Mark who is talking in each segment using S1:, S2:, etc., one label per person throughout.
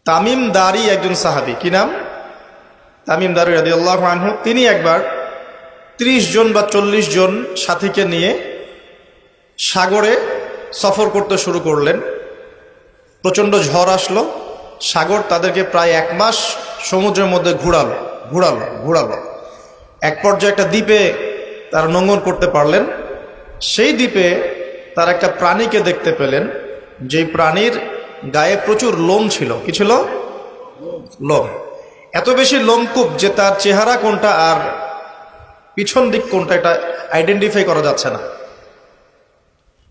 S1: তামিম দারি একজন সাহাবী, কি নাম? তামিম দারি রাদিয়াল্লাহু আনহু। তিনি একবার 30 জন বা 40 জন সাথীকে নিয়ে সাগরে সফর করতে শুরু করলেন। প্রচণ্ড ঝড় আসলো, সাগর তাদেরকে প্রায় 1 মাস সমুদ্রের মধ্যে ঘুরালো। এক পর্যায়ে একটা দ্বীপে তারা নোঙর করতে পারলেন। সেই দ্বীপে তারা একটা প্রাণীকে দেখতে পেলেন, যেই প্রাণীর গায়ে প্রচুর লোম ছিল। কি ছিল? লোম। এত বেশি লোমকূপ যে তার চেহারা কোনটা আর পিছন দিক কোনটা এটা আইডেন্টিফাই করা যাচ্ছে না।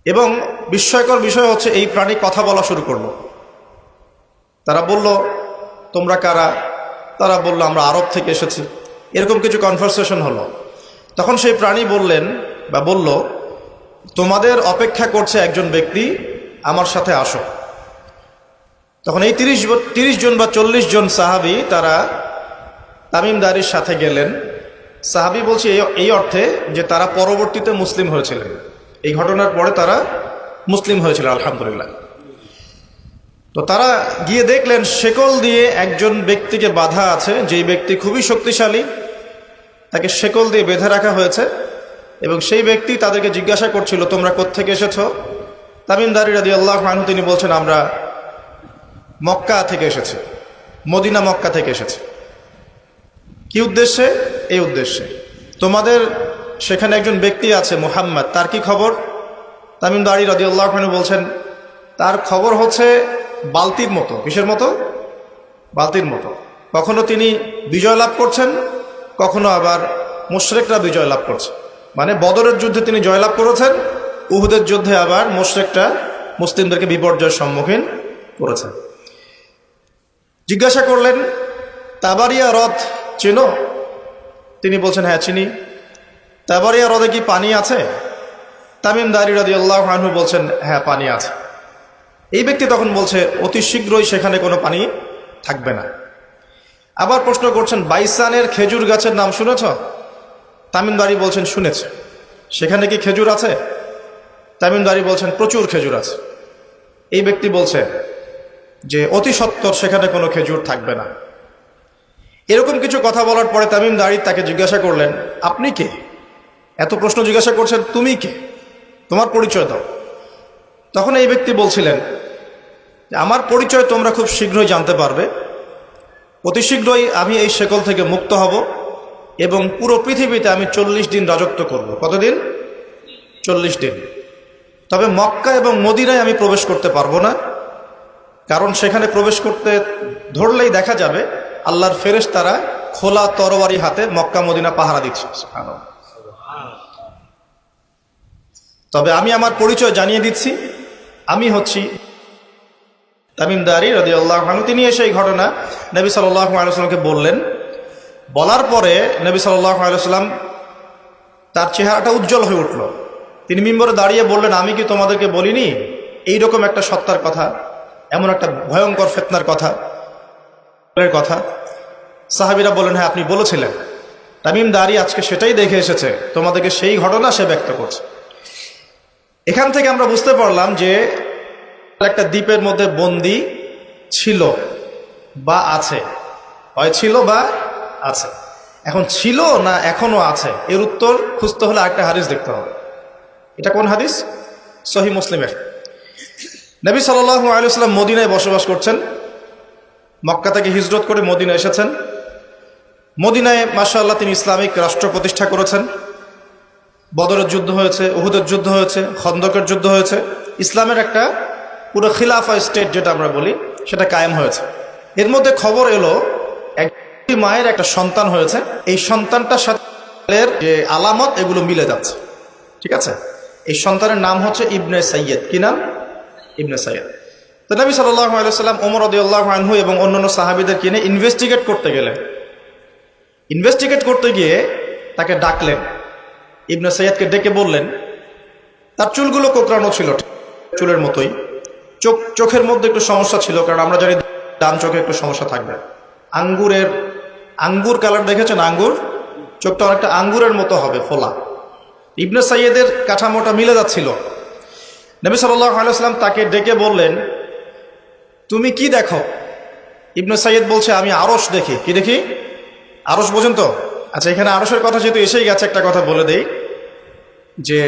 S1: এবং বিস্ময়কর বিষয় হচ্ছে, এই প্রাণী কথা বলা শুরু করলো। তারা বলল, তোমরা কারা? তারা বলল, আমরা আরব থেকে এসেছি। এরকম কিছু কনভারসেশন হলো। তখন সেই প্রাণী বলল, তোমাদের অপেক্ষা করছে একজন ব্যক্তি, আমার সাথে আসো। তখন এই 30 জন বা 40 জন সাহাবী তারা তামিম দারির সাথে গেলেন। সাহাবী বলছে এই অর্থে যে তারা পরবর্তীতে মুসলিম হয়েছিলেন, এই ঘটনার পরে তারা মুসলিম হয়েছিল, আলহামদুলিল্লাহ। তো তারা গিয়ে দেখলেন শেকল দিয়ে একজন ব্যক্তিকে বাঁধা আছে, যেই ব্যক্তি খুবই শক্তিশালী, তাকে শেকল দিয়ে বেঁধে রাখা হয়েছে। এবং সেই ব্যক্তি তাদেরকে জিজ্ঞাসা করছিল, তোমরা কোত্থেকে এসেছো? তামিম দারি রাদিয়াল্লাহু আনহু তিনি বলছেন, আমরা মক্কা থেকে এসেছি, মদিনা মক্কা থেকে এসেছি। কি উদ্দেশ্যে? এই উদ্দেশ্যে। তোমাদের সেখানে একজন ব্যক্তি আছে মুহাম্মদ, তার কি খবর? তামিম দারি রাদিয়াল্লাহু আনহু বলছেন, তার খবর হচ্ছে বালতির মতো। কিসের মতো? বালতির মতো। কখনো তিনি বিজয় লাভ করছেন, কখনো আবার মুশরিকরা বিজয় লাভ করছে। মানে বদরের যুদ্ধে তিনি জয়লাভ করেছেন, উহুদের যুদ্ধে আবার মুশরিকরা মুসলিমদেরকে বিপর্যয়ের সম্মুখীন করেছেন। জিজ্ঞাসা করলেন, তাবারিয়া হ্রদ চেনো? তিনি বলছেন, হ্যাঁ চিনি। তাবারিয়া হ্রদে কি পানি আছে? তামিম দারি রাদিয়াল্লাহু আনহু বলছেন, হ্যাঁ পানি আছে। এই ব্যক্তি তখন বলছে, অতি শীঘ্রই সেখানে কোনো পানি থাকবে না। আবার প্রশ্ন করছেন, বাইসানের খেজুর গাছের নাম শুনেছ? তামিম দারি বলছেন, শুনেছে। সেখানে কি খেজুর আছে? তামিম দারি বলছেন, প্রচুর খেজুর আছে। এই ব্যক্তি বলছে যে অতি সত্বর সেখানে কোনো খেজুর থাকবে না। এরকম কিছু কথা বলার পরে তামিম দারি তাকে জিজ্ঞাসা করলেন, আপনি কে? এত প্রশ্ন জিজ্ঞাসা করছেন, তুমি কে? তোমার পরিচয় দাও। তখন এই ব্যক্তি বলছিলেন, আমার পরিচয় তোমরা খুব শীঘ্রই জানতে পারবে। অতি শীঘ্রই আমি এই শেকল থেকে মুক্ত হব এবং পুরো পৃথিবীতে আমি 40 দিন রাজত্ব করব। কতদিন? 40 দিন। তবে মক্কা এবং মদিনায় আমি প্রবেশ করতে পারবো না, কারণ সেখানে প্রবেশ করতে ধরলেই দেখা যাবে আল্লাহর ফেরেশতারা খোলা তরবারি হাতে মক্কা মদিনা পাহারা দিচ্ছে। তবে আমি আমার পরিচয় জানিয়ে দিচ্ছি, আমি হচ্ছি তামিম দারি রাদিয়াল্লাহু আনহু। তিনি এসে এই ঘটনা নবী সাল্লাল্লাহু আলাইহি ওয়াসাল্লামকে বললেন। বলার পরে নবী সাল্লাল্লাহু আলাইহি ওয়াসাল্লাম তার চেহারাটা উজ্জ্বল হয়ে উঠল। তিনি মিম্বরে দাঁড়িয়ে বললেন, আমি কি তোমাদেরকে বলিনি এইরকম একটা সত্তার কথা, এমন একটা ভয়ঙ্কর ফিতনার কথা? সাহাবীরা বললেন, হ্যাঁ আপনি বলেছিলেন। তামিম দারি আজকে সেটাই দেখে এসেছে, তোমাদেরকে সেই ঘটনা সে ব্যক্ত করছে। এখান থেকে আমরা বুঝতে পারলাম যে একটা দ্বীপের মধ্যে বন্দী ছিল বা আছে, হয় ছিল বা আছে। এখন ছিল না এখনো আছে, এর উত্তর খুঁজতে হলে আরেকটা হাদিস দেখতে হবে। এটা কোন হাদিস? সহিহ মুসলিমের। নবী সাল্লাল্লাহু আলাইহি ওয়াসাল্লাম মদিনায় বসবাস করছেন, মক্কা থেকে হিজরত করে মদিনা এসেছেন। মদিনায় মাশাআল্লাহ তিনি ইসলামিক রাষ্ট্র প্রতিষ্ঠা করেছেন। বদরের যুদ্ধ হয়েছে, উহুদের যুদ্ধ হয়েছে, খন্দকের যুদ্ধ হয়েছে। ইসলামের একটা পুরো খিলাফা স্টেট যেটা আমরা বলি সেটা কায়েম হয়েছে। এর মধ্যে খবর এলো একটি মায়ের একটা সন্তান হয়েছে, এই সন্তানটার সাথে যে আলামত এগুলো মিলে যাচ্ছে। ঠিক আছে, এই সন্তানের নাম হচ্ছে ইবনে সাইয়্যেদ। কি নাম? ইবনে সাইয়্যেদ। তো নবী সাল্লাল্লাহু আলাইহি ওয়াসাল্লাম ওমর রাদিয়াল্লাহু আনহু এবং অন্যান্য সাহাবীদের কিনে ইনভেস্টিগেট করতে গেলেন। ইনভেস্টিগেট করতে গিয়ে তাকে ডাকলেন, ইবনে সাইয়্যেদকে ডেকে বললেন, তার চুলগুলো কোঁকড়ানো ছিল চুলের মতোই, চোখের মধ্যে একটু সমস্যা ছিল, কারণ আমরা জানি ডান চোখে একটু সমস্যা থাকবে। আঙ্গুর কালার দেখেছেন? আঙ্গুর, চোখটা অনেকটা আঙ্গুরের মতো হবে, ফোলা। ইবনে সাইয়্যেদের কাঠামোটা মিলে যাচ্ছিল। নবী সাল্লাল্লাহু আলাইহি ওয়াসাল্লাম তাকে ডেকে বললেন, তুমি কি দেখো? ইবনে সাইয়্যিদ বলছে আমি আরশ দেখি। কি দেখি? আরশ বোঝেন তো? আচ্ছা, এখানে আরশের কথা যেহেতু এসেই গেছে, একটা কথা বলে দেই যে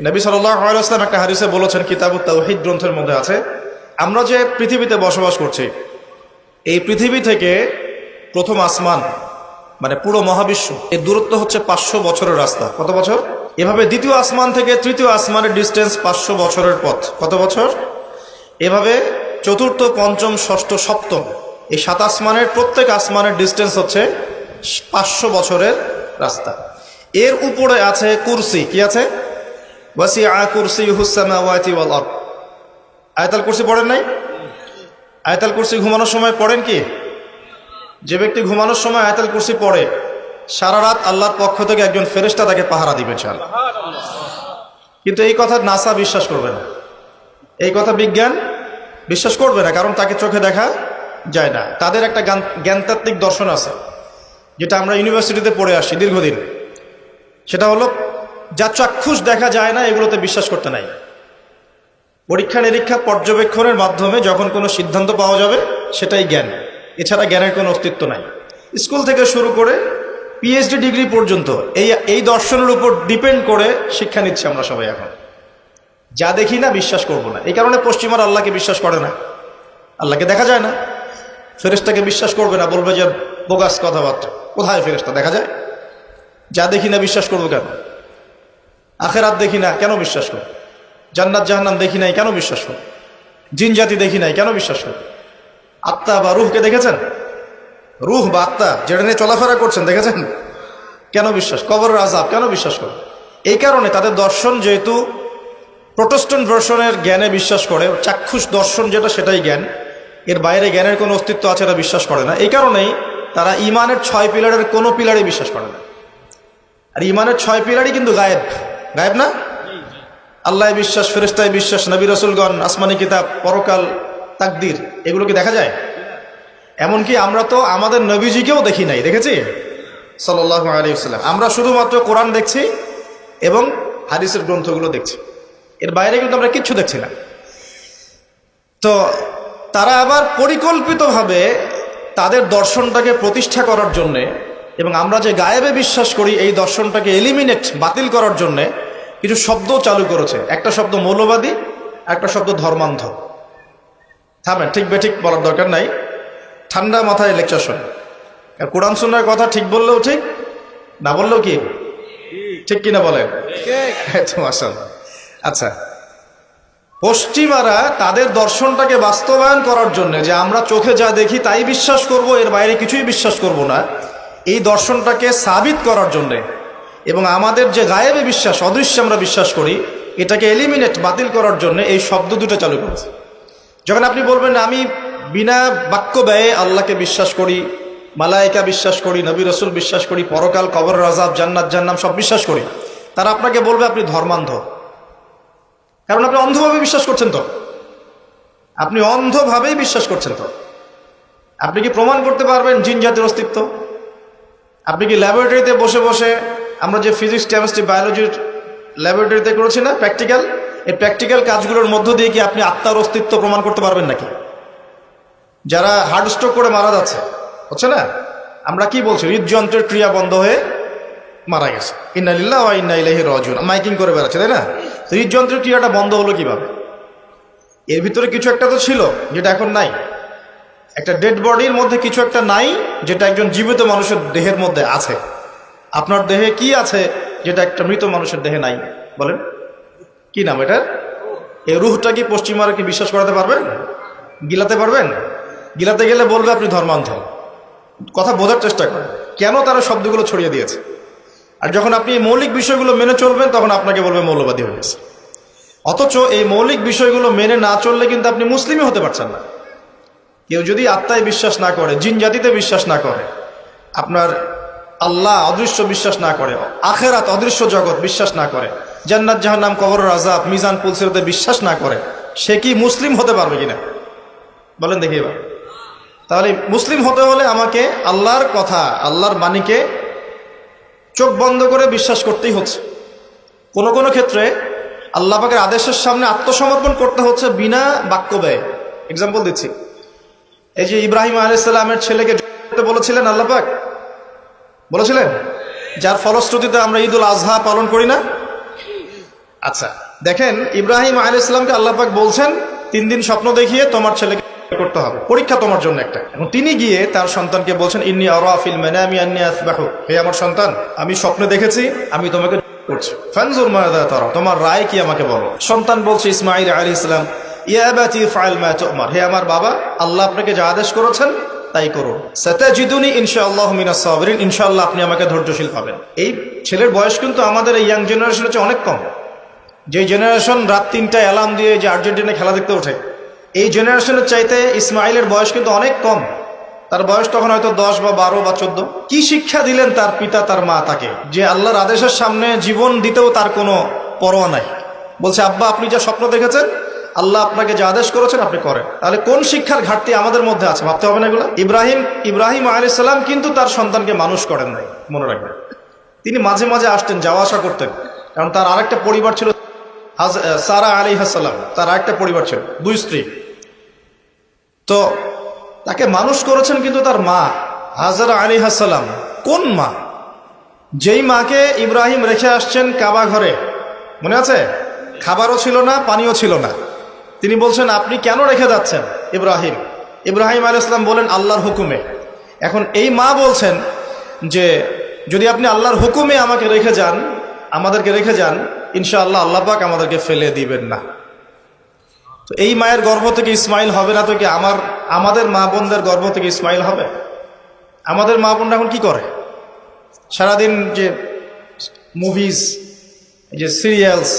S1: নবী সাল্লাল্লাহু আলাইহি ওয়াসাল্লাম একটা হাদিসে বলেছেন, কিতাবুত তাওহীদ গ্রন্থের মধ্যে আছে, আমরা যে পৃথিবীতে বসবাস করছি, এই পৃথিবী থেকে প্রথম আসমান মানে পুরো মহাবিশ্ব এর দূরত্ব হচ্ছে 500 বছরের রাস্তা। কত বছর? এভাবে দ্বিতীয় আসমান থেকে তৃতীয় আসমানের ডিস্টেন্স 500 বছরের পথ। কত বছর? এভাবে চতুর্থ, পঞ্চম, ষষ্ঠ, সপ্তম এই 7 আসমানের প্রত্যেক আসমানের ডিস্টেন্স হচ্ছে 500 বছরের রাস্তা। এর উপরে আছে কুরসি। কি আছে? ওয়াসিআ কুরসিয়ুহুস সামাওয়াতি ওয়াল আরদ। আয়াতুল কুরসি পড়েন নাই? আয়াতুল কুরসি ঘুমানোর সময় পড়েন কি? যে ব্যক্তি ঘুমানোর সময় আয়াতুল কুরসি পড়ে, সারা রাত আল্লাহর পক্ষ থেকে একজন ফেরেশতা তাকে পাহারা দিবে ইনশাআল্লাহ। কিন্তু এই কথা নাসা বিশ্বাস করবে না, এই কথা বিজ্ঞান বিশ্বাস করবে না, কারণ তাকে চোখে দেখা যায় না। তাদের একটা জ্ঞানতাত্ত্বিক দর্শন আছে, যেটা আমরা ইউনিভার্সিটিতে পড়ে আসছি দীর্ঘদিন। সেটা হলো, যা চাক্ষুষ দেখা যায় না এগুলোতে বিশ্বাস করতে নাই। পরীক্ষা নিরীক্ষা পর্যবেক্ষণের মাধ্যমে যখন কোনো সিদ্ধান্ত পাওয়া যাবে সেটাই জ্ঞান, এছাড়া জ্ঞানের কোনো অস্তিত্ব নাই। স্কুল থেকে শুরু করে পিএইচডি ডিগ্রি পর্যন্ত এই দর্শনের উপর ডিপেন্ড করে শিক্ষা নিচ্ছি আমরা সবাই। এখন যা দেখি না বিশ্বাস করব না। এই কারণে পশ্চিমারা আল্লাহকে বিশ্বাস করে না, আল্লাহকে দেখা যায় না। ফেরেশতাকে বিশ্বাস করবে না, বলবে যে বোগাস কথাবার্তা। কোথায় ফেরেশতা দেখা যায়? যা দেখি না বিশ্বাস করবো কেন? আখেরাত দেখি না কেন বিশ্বাস করব? জান্নাত জাহান্নাম দেখি নাই কেন বিশ্বাস করব? জিন জাতি দেখি নাই কেন বিশ্বাস করব? আত্মা বা রুহকে দেখেছেন? রুহ বা আত্মা যেটা নিয়ে চলাফেরা করছেন দেখেছেন? কেন বিশ্বাস? কবরের আযাব কেন বিশ্বাস করব? এই কারণে তাদের দর্শন যেহেতু প্রোটেস্ট্যান্ট ভার্সনের জ্ঞানে বিশ্বাস করে, চাক্ষুষ দর্শন যেটা সেটাই জ্ঞান, এর বাইরে জ্ঞানের কোনো অস্তিত্ব আছে এটা বিশ্বাস করে না। এই কারণেই তারা ইমানের 6 পিলারের কোনো পিলারই বিশ্বাস করে না। আর ইমানের 6 পিলারই কিন্তু গায়েব। গায়েব না? আল্লাহ বিশ্বাস, ফেরেশতায় বিশ্বাস, নবী রাসূলগণ, আসমানি কিতাব, পরকাল, তাকদীর, এগুলো কি দেখা যায়? এমনকি আমরা তো আমাদের নবীজিকেও দেখি নাই, দেখেছি? সাল্লাল্লাহু আলাইহি ওয়াসাল্লাম। আমরা শুধুমাত্র কোরআন দেখছি এবং হাদিসের গ্রন্থগুলো দেখছি, এর বাইরে কিন্তু আমরা কিচ্ছু দেখছি না। তো তারা আবার পরিকল্পিতভাবে তাদের দর্শনটাকে প্রতিষ্ঠা করার জন্যে এবং আমরা যে গায়েবে বিশ্বাস করি এই দর্শনটাকে এলিমিনেট, বাতিল করার জন্যে কিছু শব্দ চালু করেছে। একটা শব্দ মৌলবাদী, একটা শব্দ ধর্মান্ধ। থামেন, ঠিক বেঠিক বলার দরকার নাই, ঠান্ডা মাথায় লেকচার শোনেন। আর কোরআন সুন্নাহর কথা ঠিক বললেও ঠিক, না বললেও কি ঠিক কিনা বলেন? মাশাআল্লাহ। আচ্ছা, পশ্চিমারা তাদের দর্শনটাকে বাস্তবায়ন করার জন্য, যে আমরা চোখে যা দেখি তাই বিশ্বাস করব, এর বাইরে কিছুই বিশ্বাস করব না, এই দর্শনটাকে সাবিত করার জন্যে এবং আমাদের যে গায়েবে বিশ্বাস, অদৃশ্যে আমরা বিশ্বাস করি, এটাকে এলিমিনেট, বাতিল করার জন্য এই শব্দ দুটো চালু করেছে। যখন আপনি বলবেন আমি বিনা বাক্য ব্যয়ে আল্লাহকে বিশ্বাস করি, মালায়েকা বিশ্বাস করি, নবী রাসূল বিশ্বাস করি, পরকাল, কবরের আযাব, জান্নাত জাহান্নাম সব বিশ্বাস করি, তারা আপনাকে বলবে আপনি ধর্মান্ধ। কারণ আপনি অন্ধভাবে বিশ্বাস করছেন। তো আপনি অন্ধভাবেই বিশ্বাস করছেন। তো আপনি কি প্রমাণ করতে পারবেন জিন জাতির অস্তিত্ব? আপনি কি ল্যাবরেটরিতে বসে বসে, আমরা যে ফিজিক্স, কেমিস্ট্রি, বায়োলজির ল্যাবরেটরিতে করেছি না প্র্যাকটিক্যাল, এই প্র্যাকটিক্যাল কাজগুলোর মধ্য দিয়ে কি আপনি আত্মার অস্তিত্ব প্রমাণ করতে পারবেন নাকি? যারা হার্ট স্ট্রোক করে মারা যাচ্ছে, হচ্ছে না, আমরা কি বলছি? হৃদযন্ত্রের ক্রিয়া বন্ধ হয়ে মারা গেছে, ইন্না লিল্লাহি ওয়া ইন্না ইলাইহি রাজিউন, মাইকিং করে বেড়াচ্ছে, তাই না? হৃদযন্ত্রের ক্রিয়াটা বন্ধ হলো কিভাবে? এর ভিতরে কিছু একটা তো ছিল যেটা এখন নাই। একটা ডেড বডির মধ্যে কিছু একটা নাই যেটা একজন জীবিত মানুষের দেহের মধ্যে আছে। আপনার দেহে কি আছে যেটা একটা মৃত মানুষের দেহে নাই? বলেন কি নাম এটা? এই রুহটা কি পশ্চিমারা কি বিশ্বাস করাতে পারবেন? গিলাতে পারবেন? গিলাতে গেলে বলবে আপনি ধর্মান্ধ। কথা বোঝার চেষ্টা করেন কেন তারা শব্দগুলো ছড়িয়ে দিয়েছে। আর যখন আপনি এই মৌলিক বিষয়গুলো মেনে চলবেন তখন আপনাকে বলবে মৌলবাদী হয়ে গেছে। অথচ এই মৌলিক বিষয়গুলো মেনে না চললে কিন্তু আপনি মুসলিমই হতে পারছেন না। কেউ যদি আত্মায় বিশ্বাস না করে, জিন জাতিতে বিশ্বাস না করে, আপনার আল্লাহ অদৃশ্য বিশ্বাস না করে, আখেরাত অদৃশ্য জগৎ বিশ্বাস না করে, জান্নাত জাহান্নাম, কবরের আযাব, মিজান পুলসিরাতে বিশ্বাস না করে, সে কি মুসলিম হতে পারবে কিনা বলেন দেখি এবার। তাহলে মুসলিম হতে হলে আমাকে আল্লাহর কথা, আল্লাহর বাণীকে চোখ বন্ধ করে বিশ্বাস করতেই হচ্ছে। কোনো কোনো ক্ষেত্রে আল্লাহ পাকের আদেশের সামনে আত্মসমর্পণ করতে হচ্ছে বিনা বাক্য ব্যয়ে। এক্সাম্পল দিচ্ছি, এই যে ইব্রাহিম আলাইহিস সালামের ছেলেকে বলেছিলেন আল্লাহ পাক, বলেছিলেন, যার ফলশ্রুতিতে আমরা ঈদুল আজহা পালন করি না। আচ্ছা দেখেন, ইব্রাহিম আলাইহিস সালামকে আল্লাহ পাক বলছেন 3 দিন স্বপ্ন দেখিয়ে তোমার ছেলেকে করতে হবে, পরীক্ষা তোমার জন্য একটা। এখন তিনি গিয়ে তার সন্তানকে বলছেন, ইন্নী আরা ফিল মানামি আন্নী আসবাহু, হে আমার সন্তান, আমি স্বপ্নে দেখেছি আমি তোমাকে করছি, ফানজুর মাযা তারা, তোমার রায় কি আমাকে বলো। সন্তান বলছে, ইসমাঈল আলাইহিস সালাম, ইয়া আবাতি ফাআল মা তু'মার, হে আমার বাবা, আল্লাহ আপনাকে যা আদেশ করেছেন তাই করুন। সাতাজিদুনি ইনশাআল্লাহু মিনাস সাবিরিন, ইনশাআল্লাহ আপনি আমাকে ধৈর্যশীল পাবেন। এই ছেলের বয়স কিন্তু আমাদের এই ইয়াং জেনারেশনের চেয়ে অনেক কম। যে জেনারেশন রাত 3টায় অ্যালার্ম দিয়ে যে আর্জেন্টিনা খেলা দেখতে ওঠে, এই জেনারেশনের চাইতে ইসমাইলের বয়স কিন্তু অনেক কম। তার বয়স তখন হয়তো 10 বা 12 বা 14। কি শিক্ষা দিলেন তার পিতা তার মা তাকে, যে আল্লাহর আদেশের সামনে জীবন দিতেও তার কোনো পরোয়া নাই। বলছে, আব্বা আপনি যা স্বপ্ন দেখেছেন, আল্লাহ আপনাকে যা আদেশ করেছেন আপনি করেন। তাহলে কোন শিক্ষার ঘাটতি আমাদের মধ্যে আছে, ভাবতে হবে না এগুলো। ইব্রাহিম আলাইহিস সালাম কিন্তু তার সন্তানকে মানুষ করেন নাই, মনে রাখবেন। তিনি মাঝে মাঝে আসতেন, যাওয়া আসা করতেন, কারণ তার আরেকটা পরিবার ছিল, সারা আলাইহিস সালাম, তার আরেকটা পরিবার ছিল, 2 স্ত্রী। তো তাকে মানুষ করেছেন কিন্তু তার মা হাজরা আলাইহিস সালাম। কোন মা? যেই মাকে ইব্রাহিম রেখে আসছেন কাবা ঘরে, মনে আছে? খাবারও ছিল না, পানিও ছিল না। তিনি বলছেন, আপনি কেন রেখে যাচ্ছেন ইব্রাহিম আলাইহিস সালাম বলেন, আল্লাহর হুকুমে। এখন এই মা বলছেন যে যদি আপনি আল্লাহর হুকুমে আমাকে রেখে যান, আমাদেরকে রেখে যান, ইনশাআল্লাহ আল্লাহ পাক আমাদেরকে ফেলে দিবেন না। তো এই মায়ের গর্ভ থেকে ইসমাইল হবে না তো কি আমাদের মা বোনদের গর্ভ থেকে ইসমাইল হবে? আমাদের মা বোনরা এখন কি করে? সারাদিন যে মুভিজ, যে সিরিয়ালস,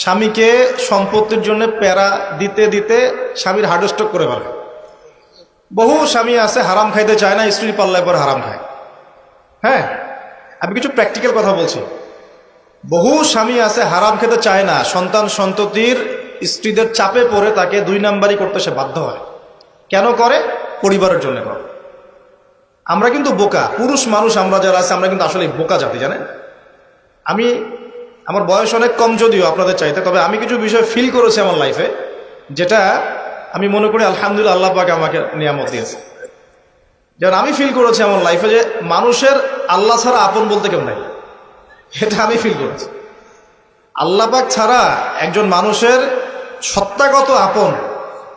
S1: স্বামীকে সম্পত্তির জন্য প্যারা দিতে দিতে স্বামীর হার্ট স্ট্রোক করে ফেলে। বহু স্বামী আছে হারাম খাইতে চায় না, স্ত্রীর পাল্লায় পরে হারাম খায়। হ্যাঁ, আমি কিছু প্র্যাকটিক্যাল কথা বলছি। বহু স্বামী আছে হারাম খেতে চায় না, সন্তান সন্ততির স্ত্রীদের চাপে পড়ে তাকে 2 নাম্বারই করতে সে বাধ্য হয়। কেন করে? পরিবারের জন্য করে। আমরা কিন্তু বোকা পুরুষ মানুষ, আমরা যারা আছে আমরা কিন্তু আসলে বোকা জাতি, জানেন? আমার বয়স অনেক কম যদিও আপনাদের চাইতে, তবে আমি কিছু বিষয় ফিল করেছি আমার লাইফে, যেটা আমি মনে করি আলহামদুলিল্লাহ আল্লাহ পাক আমাকে নিয়ামত দিয়েছে। যেমন আমি ফিল করেছি আমার লাইফে যে মানুষের আল্লাহ ছাড়া আপন বলতে কেউ নাই, এটা আমি ফিল করেছি। আল্লাহ পাক ছাড়া একজন মানুষের সত্তাগত আপন,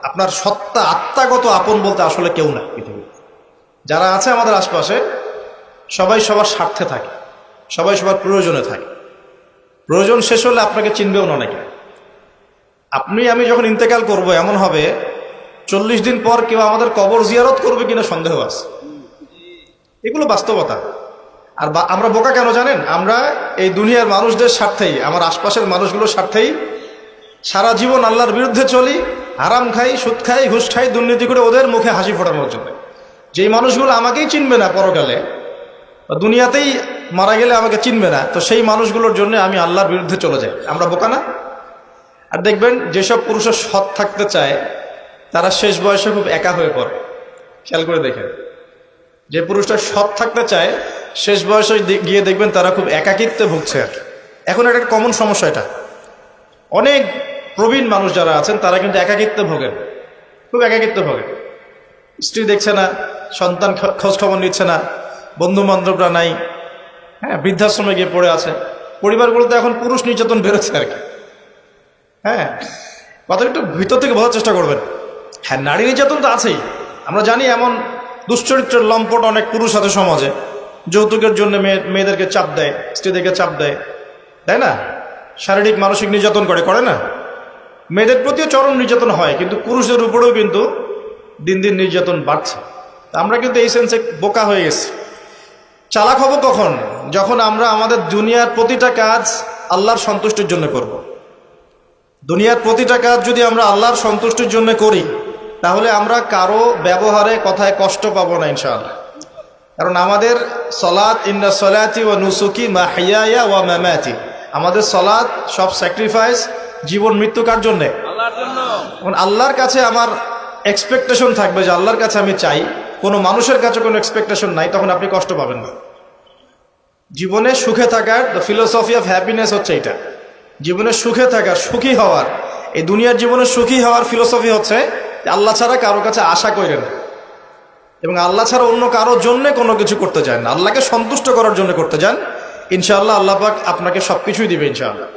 S1: আপনার সত্তা আত্মাগত আপন বলতে আসলে কেউ না পৃথিবীতে। যারা আছে আমাদের আশপাশে সবাই সবার স্বার্থে থাকে, সবাই সবার প্রয়োজনে থাকে। প্রয়োজন শেষ হলে আপনাকে চিনবেও না অনেকে। আমি যখন ইন্তেকাল করব, এমন হবে 40 দিন পর কেউ আমাদের কবর জিয়ারত করবে কিনা সন্দেহ আছে। এগুলো বাস্তবতা। আর আমরা বোকা কেন জানেন? আমরা এই দুনিয়ার মানুষদের স্বার্থেই, আমার আশপাশের মানুষগুলোর স্বার্থেই সারা জীবন আল্লাহর বিরুদ্ধে চলি, হারাম খাই, সুদ খাই, ঘুষ খাই, দুর্নীতি করে ওদের মুখে হাসি ফোটানোর জন্য। যেই মানুষগুলো আমাকেই চিনবে না পরকালে, দুনিয়াতেই মারা গেলে আমাকে চিনবে না, তো সেই মানুষগুলোর জন্য আমি আল্লাহর বিরুদ্ধে চলে যাই। আমরা বোকা না? আর দেখবেন যেসব পুরুষের সৎ থাকতে চায় তারা শেষ বয়সে খুব একা হয়ে পড়ে। খেয়াল করে দেখেন, যে পুরুষটা সৎ থাকতে চায় শেষ বয়সে গিয়ে দেখবেন তারা খুব একাকিত্বে ভুগছে। আর এখন একটা কমন সমস্যা, এটা অনেক প্রবীণ মানুষ যারা আছেন তারা কিন্তু একাকিত্বে ভোগেন, খুব একাকিত্বে ভোগেন। স্ত্রী দেখছে না, সন্তান খোঁজ খবর নিচ্ছে না, বন্ধু বান্ধবরা নাই, হ্যাঁ, বৃদ্ধাশ্রমে গিয়ে পড়ে আছে। পরিবারগুলোতে এখন পুরুষ নির্যাতন বেরোচ্ছে আর কি। হ্যাঁ, কথা একটু ভিতর থেকে বোঝার চেষ্টা করবেন। হ্যাঁ, নারী নির্যাতন তো আছেই, আমরা জানি। এমন দুশ্চরিত্রের লম্পট অনেক পুরুষ আছে সমাজে, যৌতুকের জন্য মেয়েদেরকে চাপ দেয়, স্ত্রীদেরকে চাপ দেয়, তাই না? শারীরিক মানসিক নির্যাতন করে না? মেয়েদের প্রতিও চরম নির্যাতন হয়, কিন্তু পুরুষদের উপরেও কিন্তু দিন দিন নির্যাতন বাড়ছে। আমরা কিন্তু এই সেন্সে বোকা হয়ে গেছি। চালাক হব কখন? যখন আমরা আমাদের দুনিয়ার প্রতিটা কাজ আল্লাহর সন্তুষ্টির জন্য করব। দুনিয়ার প্রতিটা কাজ যদি আমরা আল্লাহর সন্তুষ্টির জন্য করি, তাহলে আমরা কারো ব্যবহারে কথায় কষ্ট পাবো না ইনশাআল্লাহ। কারণ আমাদের সলাত, ইন্না সলাতি ওয়া নুসুকি মাহইয়ায়া ওয়া মামাতি, আমাদের সলাত সব স্যাক্রিফাইস, জীবন মৃত্যু কার জন্যে? আল্লাহর জন্য। এখন আল্লাহর কাছে আমার এক্সপেকটেশন থাকবে যে আল্লাহর কাছে আমি চাই, কোনো মানুষের কাছে কোনো এক্সপেকটেশন নাই, তখন আপনি কষ্ট পাবেন না। জীবনে সুখে থাকার দ্য ফিলোসফি অফ হ্যাপিনেস হচ্ছে এটা। জীবনে সুখে থাকার, সুখী হওয়ার, এই দুনিয়ার জীবনে সুখী হওয়ার ফিলোসফি হচ্ছে আল্লাহ ছাড়া কারো কাছে আশা করেন। এবং আল্লাহ ছাড়া অন্য কারোর জন্য কোনো কিছু করতে চান না, আল্লাহকে সন্তুষ্ট করার জন্য করতে যান, ইনশাআল্লাহ আল্লাহ পাক আপনাকে সব কিছুই দিবে ইনশাআল্লাহ।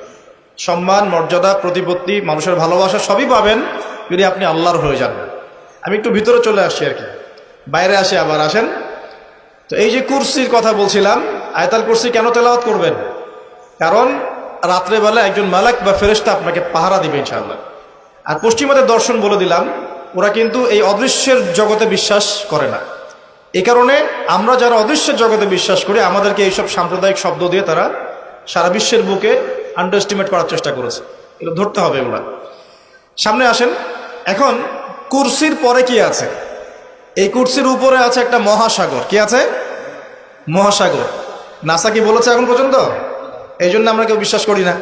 S1: সম্মান, মর্যাদা, প্রতিপত্তি, মানুষের ভালোবাসা সবই পাবেন যদি আপনি আল্লাহর হয়ে যান। আমি একটু ভিতরে চলে আসছি আর কি, বাইরে আসে আবার আসেন। তো এই যে কুরসির কথা বলছিলাম, আয়াতুল কুরসি কেন তেলাওয়াত করবেন? কারণ রাত্রেবেলা একজন মালাক বা ফেরেশতা আপনাকে পাহারা দিবে ইনশাআল্লাহ। আর পশ্চিমাদের দর্শন বলে দিলাম, ওরা কিন্তু এই অদৃশ্যের জগতে বিশ্বাস করে না। এই কারণে আমরা যারা অদৃশ্যের জগতে বিশ্বাস করি, আমাদেরকে এইসব সাম্প্রদায়িক শব্দ দিয়ে তারা সারা বিশ্বের বুকে আন্ডারএস্টিমেট করার চেষ্টা করেছে। এগুলো ধরতে হবে এগুলা। সামনে আসেন। এখন কুরসির পরে কি আছে? এই কুরসির উপরে আছে একটা মহাসাগর। কি আছে? মহাসাগর। নাসা কি বলেছে এখন পর্যন্ত? এই জন্য আমরা কেউ বিশ্বাস করি না।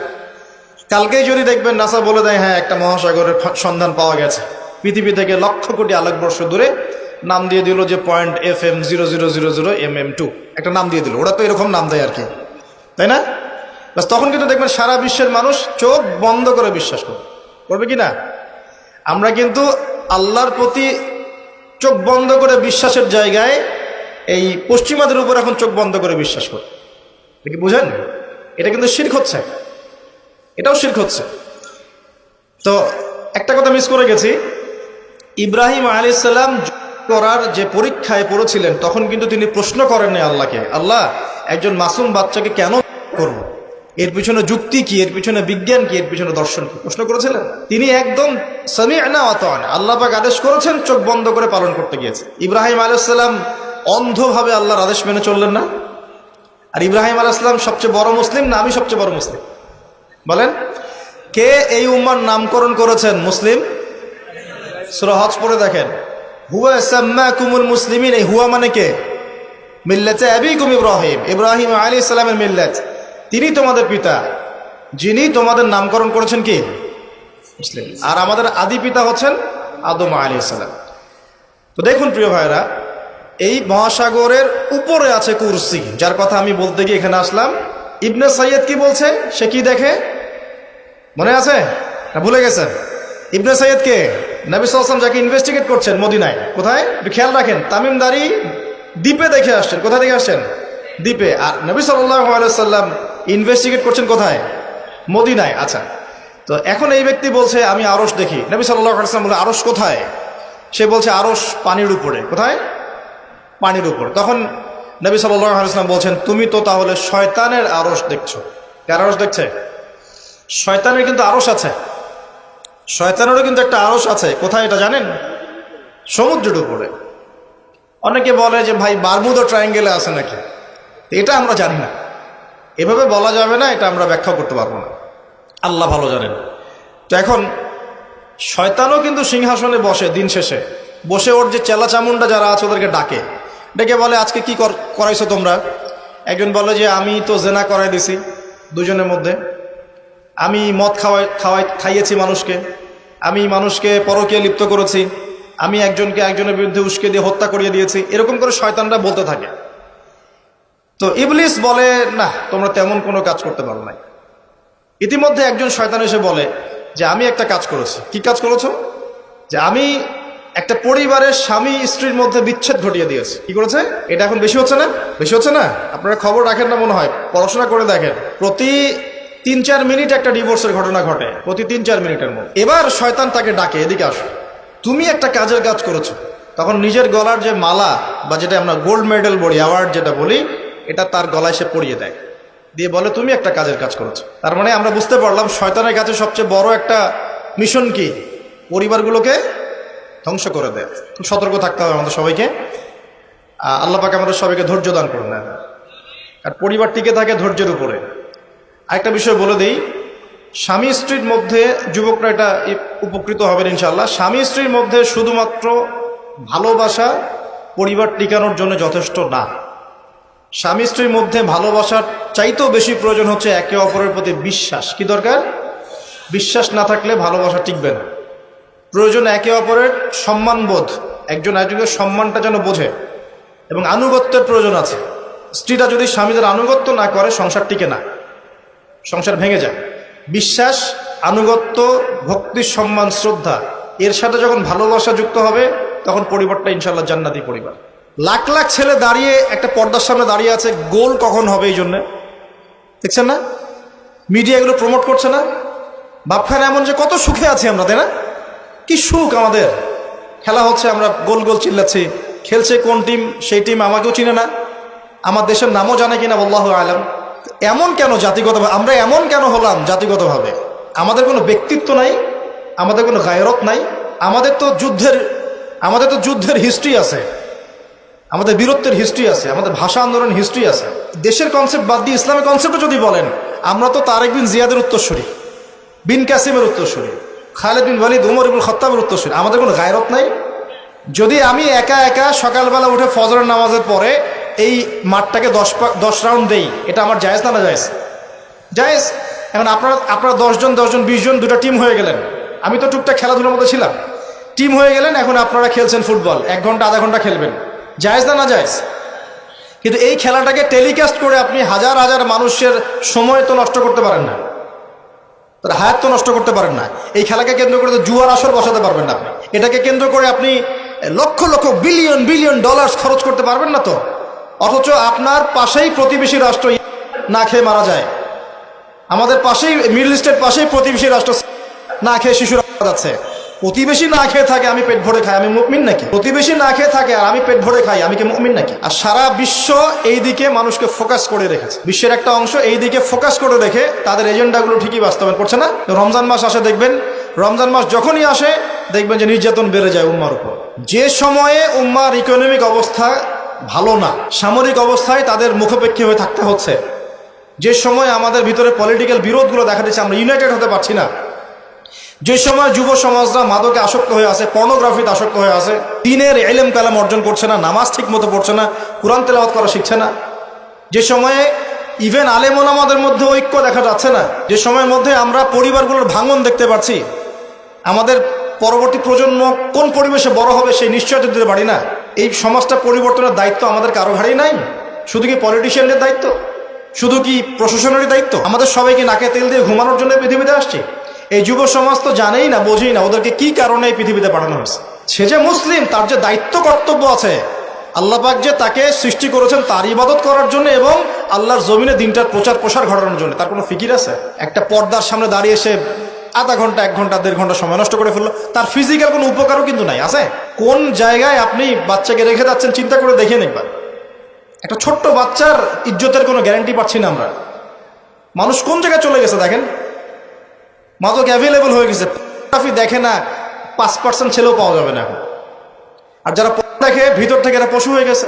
S1: কালকেই যদি দেখবেন নাসা বলে দেয় হ্যাঁ একটা মহাসাগরের সন্ধান পাওয়া গেছে, পৃথিবী থেকে লক্ষ কোটি আলোকবর্ষ দূরে, নাম দিয়ে দিল যে .FM0000mm2, একটা নাম দিয়ে দিল। ওরা তো এরকম নাম দেয় আর কি, তাই না? বাস তখন কিন্তু দেখবেন সারা বিশ্বের মানুষ চোখ বন্ধ করে বিশ্বাস করবে কি না? আমরা কিন্তু আল্লাহর প্রতি চোখ বন্ধ করে বিশ্বাসের জায়গায় এই পশ্চিমাদের উপর এখন চোখ বন্ধ করে বিশ্বাস করি। কি বুঝেন? এটা কিন্তু শিরক হচ্ছে, এটাও শিরক হচ্ছে। তো একটা কথা মিস করে গেছি, ইব্রাহিম আলাইহিস সালাম করার যে পরীক্ষায় পড়েছিলেন তখন কিন্তু তিনি প্রশ্ন করেননি আল্লাহকে, আল্লাহ একজন মাসুম বাচ্চাকে কেন করব, এর পিছনে যুক্তি কি, এর পিছনে বিজ্ঞান কি, এর পিছনে দর্শন কি, প্রশ্ন করেছিলেন? তিনি একদম সামি'না ওয়া আতা'না, আল্লাহ পাক আদেশ করেছেন, চোখ বন্ধ করে পালন করতে গিয়েছে। ইব্রাহিম আলাইহিস সালাম অন্ধভাবে আল্লাহর আদেশ মেনে চললেন না? আর ইব্রাহিম আলাইহিস সালাম সবচেয়ে বড় মুসলিম না আমি সবচেয়ে বড় মুসলিম? বলেন, কে এই উম্মার নামকরণ করেছেন মুসলিম? সূরা হজ পড়ে দেখেন, হুয়া সাম্মাকুমুল মুসলিমিন। এই হুয়া মানে কে? মিল্লাতে আবিকুম ইব্রাহিম, ইব্রাহিম আলাইহিস সালামের মিল্লাত, তিনি তোমাদের পিতা, যিনি তোমাদের নামকরণ করেছেন কি? মুসলিম। আর আমাদের আদি পিতা হচ্ছেন আদম আলাইহিস সালাম। তো দেখুন প্রিয় ভাইরা, এই মহাসাগরের উপরে আছে কুরসি, যার কথা আমি বলতে গিয়ে এখানে আসলাম। ইবনে সাইয়্যিদ কি বলছে, সে কি দেখে মনে আছে না ভুলে গেছেন? ইবনে সাইয়্যিদ কে? নবী সাল্লাল্লাহু আলাইহি ওয়াসাল্লাম যাকে ইনভেস্টিগেট করছেন মদিনায়, কোথায় একটু খেয়াল রাখেন, তামিমদারি দ্বীপে দেখে আসছেন। কোথায় দেখে আসছেন? দ্বীপে। আর নবী সাল্লাল্লাহু আলাইহি ওয়াসাল্লাম ইনভেস্টিগেট করছেন কোথায়? মদিনায়। আচ্ছা, তো এখন এই ব্যক্তি বলছে আমি আরশ দেখি। নবী সাল্লাল্লাহু আলাইহি ওয়াসাল্লাম বলে আরশ কোথায়? সে বলছে আরশ পানির উপরে। কোথায়? পানির উপর। তখন নবী সাল্লাল্লাহু আলাইহি ওয়াসাল্লাম বলছেন তুমি তো তাহলে শয়তানের আরশ দেখছো। কার আরশ দেখছে? শয়তানের কিন্তু আরশ আছে, শয়তানেরও কিন্তু একটা আরশ আছে। কোথায় এটা জানেন? সমুদ্রের উপরে। অনেকে বলে যে ভাই বারমুদা ট্রায়াঙ্গেলে আছে নাকি, এটা আমরা জানি না, এভাবে বলা যাবে না, এটা আমরা ব্যাখ্যা করতে পারবো না, আল্লাহ ভালো জানেন। তো এখন শয়তানও কিন্তু সিংহাসনে বসে, দিন শেষে বসে ওর যে চেলা চামুন্ডা যারা আছে ওদেরকে ডাকে, ডেকে বলে আজকে কি করাইছো তোমরা? একজন বলে যে আমি তো জেনা করাই দিছি দুজনের মধ্যে, আমি মদ খাইয়েছি মানুষকে, আমি মানুষকে পরকীয়া লিপ্ত করেছি, আমি একজনকে একজনের বিরুদ্ধে উস্কে দিয়ে হত্যা করিয়ে দিয়েছি। এরকম করে শয়তানরা বলতে থাকে। তো ইবলিস বলে না, তোমরা তেমন কোনো কাজ করতে পারো নাই। ইতিমধ্যে একজন শয়তান এসে বলে যে আমি একটা কাজ করেছি। কি কাজ করেছো? যে আমি একটা পরিবারের স্বামী স্ত্রীর মধ্যে বিচ্ছেদ ঘটিয়ে দিয়েছে। কি করেছে? এটা এখন বেশি হচ্ছে না? বেশি হচ্ছে না? আপনারা খবর রাখেন না মনে হয়, পড়াশোনা করে দেখেন, প্রতি 3-4 মিনিট একটা ডিভোর্সের ঘটনা ঘটে, প্রতি 3-4 মিনিটের মধ্যে। এবার শয়তান তাকে ডাকে, এদিকে আসো, তুমি একটা কাজের কাজ করেছো। তখন নিজের গলার যে মালা বা যেটা আমরা গোল্ড মেডেল বলি, অ্যাওয়ার্ড যেটা বলি, এটা তার গলায় সে পরিয়ে দেয়, দিয়ে বলে তুমি একটা কাজের কাজ করেছো। তার মানে আমরা বুঝতে পারলাম শয়তানের কাছে সবচেয়ে বড় একটা মিশন কি? পরিবারগুলোকে ধ্বংস করে দেয়। খুব সতর্ক থাকতে হবে আমাদের সবাইকে। আল্লাহ পাক আমাদের সবাইকে ধৈর্য দান করুন। আর পরিবার টিকে থাকে ধৈর্যের উপরে। আরেকটা বিষয় বলে দিই, স্বামী স্ত্রীর মধ্যে, যুবকরা এটা উপকৃত হবেন ইনশাআল্লাহ, স্বামী স্ত্রীর মধ্যে শুধুমাত্র ভালোবাসা পরিবার টিকানোর জন্য যথেষ্ট না। স্বামী স্ত্রীর মধ্যে ভালোবাসার চাইতেও বেশি প্রয়োজন হচ্ছে একে অপরের প্রতি বিশ্বাস। কি দরকার? বিশ্বাস না থাকলে ভালোবাসা টিকবে না। প্রয়োজন একে অপরের সম্মানবোধ, একজন একজনের সম্মানটা যেন বোঝে, এবং আনুগত্যের প্রয়োজন আছে। স্ত্রীরা যদি স্বামীদের আনুগত্য না করে সংসার টিকে না, সংসার ভেঙে যায়। বিশ্বাস, আনুগত্য, ভক্তি, সম্মান, শ্রদ্ধা, এর সাথে যখন ভালোবাসা যুক্ত হবে তখন পরিবারটা ইনশাআল্লাহ জান্নাতি পরিবার। লাখ লাখ ছেলে দাঁড়িয়ে একটা পর্দার সামনে দাঁড়িয়ে আছে, গোল কখন হবে এই জন্যে। দেখছেন না মিডিয়া এগুলো প্রমোট করছে না? ভাবখানা এমন যে কত সুখে আছি আমরা, তাই না? কি সুখ আমাদের, খেলা হচ্ছে আমরা গোল গোল চিল্লাচ্ছি, খেলছে কোন টিম সেই টিম আমাকেও চিনে না, আমার দেশের নামও জানে কিনা আল্লাহু আলাম। এমন কেন জাতিগতভাবে আমরা এমন কেন হলাম জাতিগতভাবে? আমাদের কোনো ব্যক্তিত্ব নাই, আমাদের কোনো গায়রত নাই। আমাদের তো যুদ্ধের হিস্ট্রি আছে, আমাদের বীরত্বের হিস্ট্রি আছে, আমাদের ভাষা আন্দোলন হিস্ট্রি আছে। দেশের কনসেপ্ট বাদ দিয়ে ইসলামের কনসেপ্টও যদি বলেন, আমরা তো তারেক বিন জিয়াদের উত্তরসূরি, বিন কাসিমের উত্তরসূরি, খালেদ বিন ওয়ালিদ, উমর ইবনুল খাত্তাবের উত্তরসূরি। আমাদের কোনো গায়রত নাই? যদি আমি একা একা সকালবেলা উঠে ফজরের নামাজের পরে এই মাঠটাকে 10 রাউন্ড দেই, এটা আমার জায়েজ না? না জায়েজ? জায়েজ। এখন আপনারা 10 জন 20 জন দুটা টিম হয়ে গেলেন, আমি তো টুকটাক খেলাধুলার মধ্যে ছিলাম, টিম হয়ে গেলেন, এখন আপনারা খেলছেন ফুটবল, 1 ঘন্টা আধা ঘন্টা খেলবেন, জায়েজ না? না জায়েজ। কিন্তু এই খেলাটাকে টেলিকাস্ট করে আপনি হাজার হাজার মানুষের সময় তো নষ্ট করতে পারেন না, তার হায়াত তো নষ্ট করতে পারেন না। এই খেলাকে কেন্দ্র করে তো জুয়ার আসর বসাতে পারবেন না আপনি, এটাকে কেন্দ্র করে আপনি lakh lakh billion billion dollars খরচ করতে পারবেন না তো। অথচ আপনার পাশেই প্রতিবেশী রাষ্ট্র না খেয়ে মারা যায়, আমাদের পাশেই মিডল ইস্টের পাশেই প্রতিবেশী রাষ্ট্র না খেয়ে শিশুরা যাচ্ছে। প্রতিবেশী না খেয়ে থাকে, আমি পেট ভরে খাই, আমি মুমিন নাকি? প্রতিবেশী না খেয়ে থাকে আর আমি পেট ভরে খাই, আমি কি মুমিন নাকি? আর সারা বিশ্ব এই দিকে মানুষকে ফোকাস করে রেখেছে, বিশ্বের একটা অংশ এই দিকে ফোকাস করে রেখে তাদের এজেন্ডাগুলো ঠিকই বাস্তবায়ন করছে না। রমজান মাস আসে, দেখবেন রমজান মাস যখনই আসে দেখবেন যে নির্যাতন বেড়ে যায় উম্মার উপর। যে সময়ে উম্মার ইকোনমিক অবস্থা ভালো না, সামরিক অবস্থায় তাদের মুখোপেক্ষী হয়ে থাকতে হচ্ছে, যে সময় আমাদের ভিতরে পলিটিক্যাল বিরোধগুলো দেখা দিচ্ছে, আমরা ইউনাইটেড হতে পারছি না, যে সময় যুব সমাজরা মাদকে আসক্ত হয়ে আছে, পর্নোগ্রাফিতে আসক্ত হয়ে আছে, দ্বীনের ইলম কালাম অর্জন করছে না, নামাজ ঠিক মতো পড়ছে না, কুরআন তেলাওয়াত করা শিখছে না, যে সময়ে ইভেন আলেম ওলামাদের মধ্যে ঐক্য দেখা যাচ্ছে না, যে সময়ের মধ্যে আমরা পরিবারগুলোর ভাঙন দেখতে পাচ্ছি, আমাদের পরবর্তী প্রজন্ম কোন পরিবেশে বড় হবে সেই নিশ্চয়তা দিতে পারি না। এই সমাজটা পরিবর্তনের দায়িত্ব আমাদের কারো ঘাড়েই নাই। শুধু কি পলিটিশিয়ানদের দায়িত্ব? শুধু কি প্রশাসনেরই দায়িত্ব? আমাদের সবাইকে নাকে তেল দিয়ে ঘুমানোর জন্য পৃথিবীতে আসছে? এই যুব সমাজ তো জানেই না, বোঝেই না ওদেরকে কি কারণে এই পৃথিবীতে পাঠানো হয়েছে। সে যে মুসলিম, তার যে দায়িত্ব কর্তব্য আছে, আল্লাহ পাক যে তাকে সৃষ্টি করেছেন তার ইবাদত করার জন্য এবং আল্লাহর জমিনে দিনটার প্রচার প্রসার ঘটানোর জন্য, তার কোনো ফিকির আছে? একটা পর্দার সামনে দাঁড়িয়ে সে আধা ঘন্টা 1 ঘন্টা 1.5 ঘন্টা সময় নষ্ট করে ফেললো, তার ফিজিক্যাল কোনো উপকারও কিন্তু নাই। আছে? কোন জায়গায় আপনি বাচ্চাকে রেখে যাচ্ছেন চিন্তা করে দেখে একবার। একটা ছোট্ট বাচ্চার ইজ্জতের কোনো গ্যারান্টি পাচ্ছি না আমরা। মানুষ কোন জায়গায় চলে গেছে দেখেন, মাদক অ্যাভেলেবল হয়ে গেছে, দেখে না 5% ছেলেও পাওয়া যাবে না এখন। আর যারা দেখে ভিতর থেকে এরা পশু হয়ে গেছে,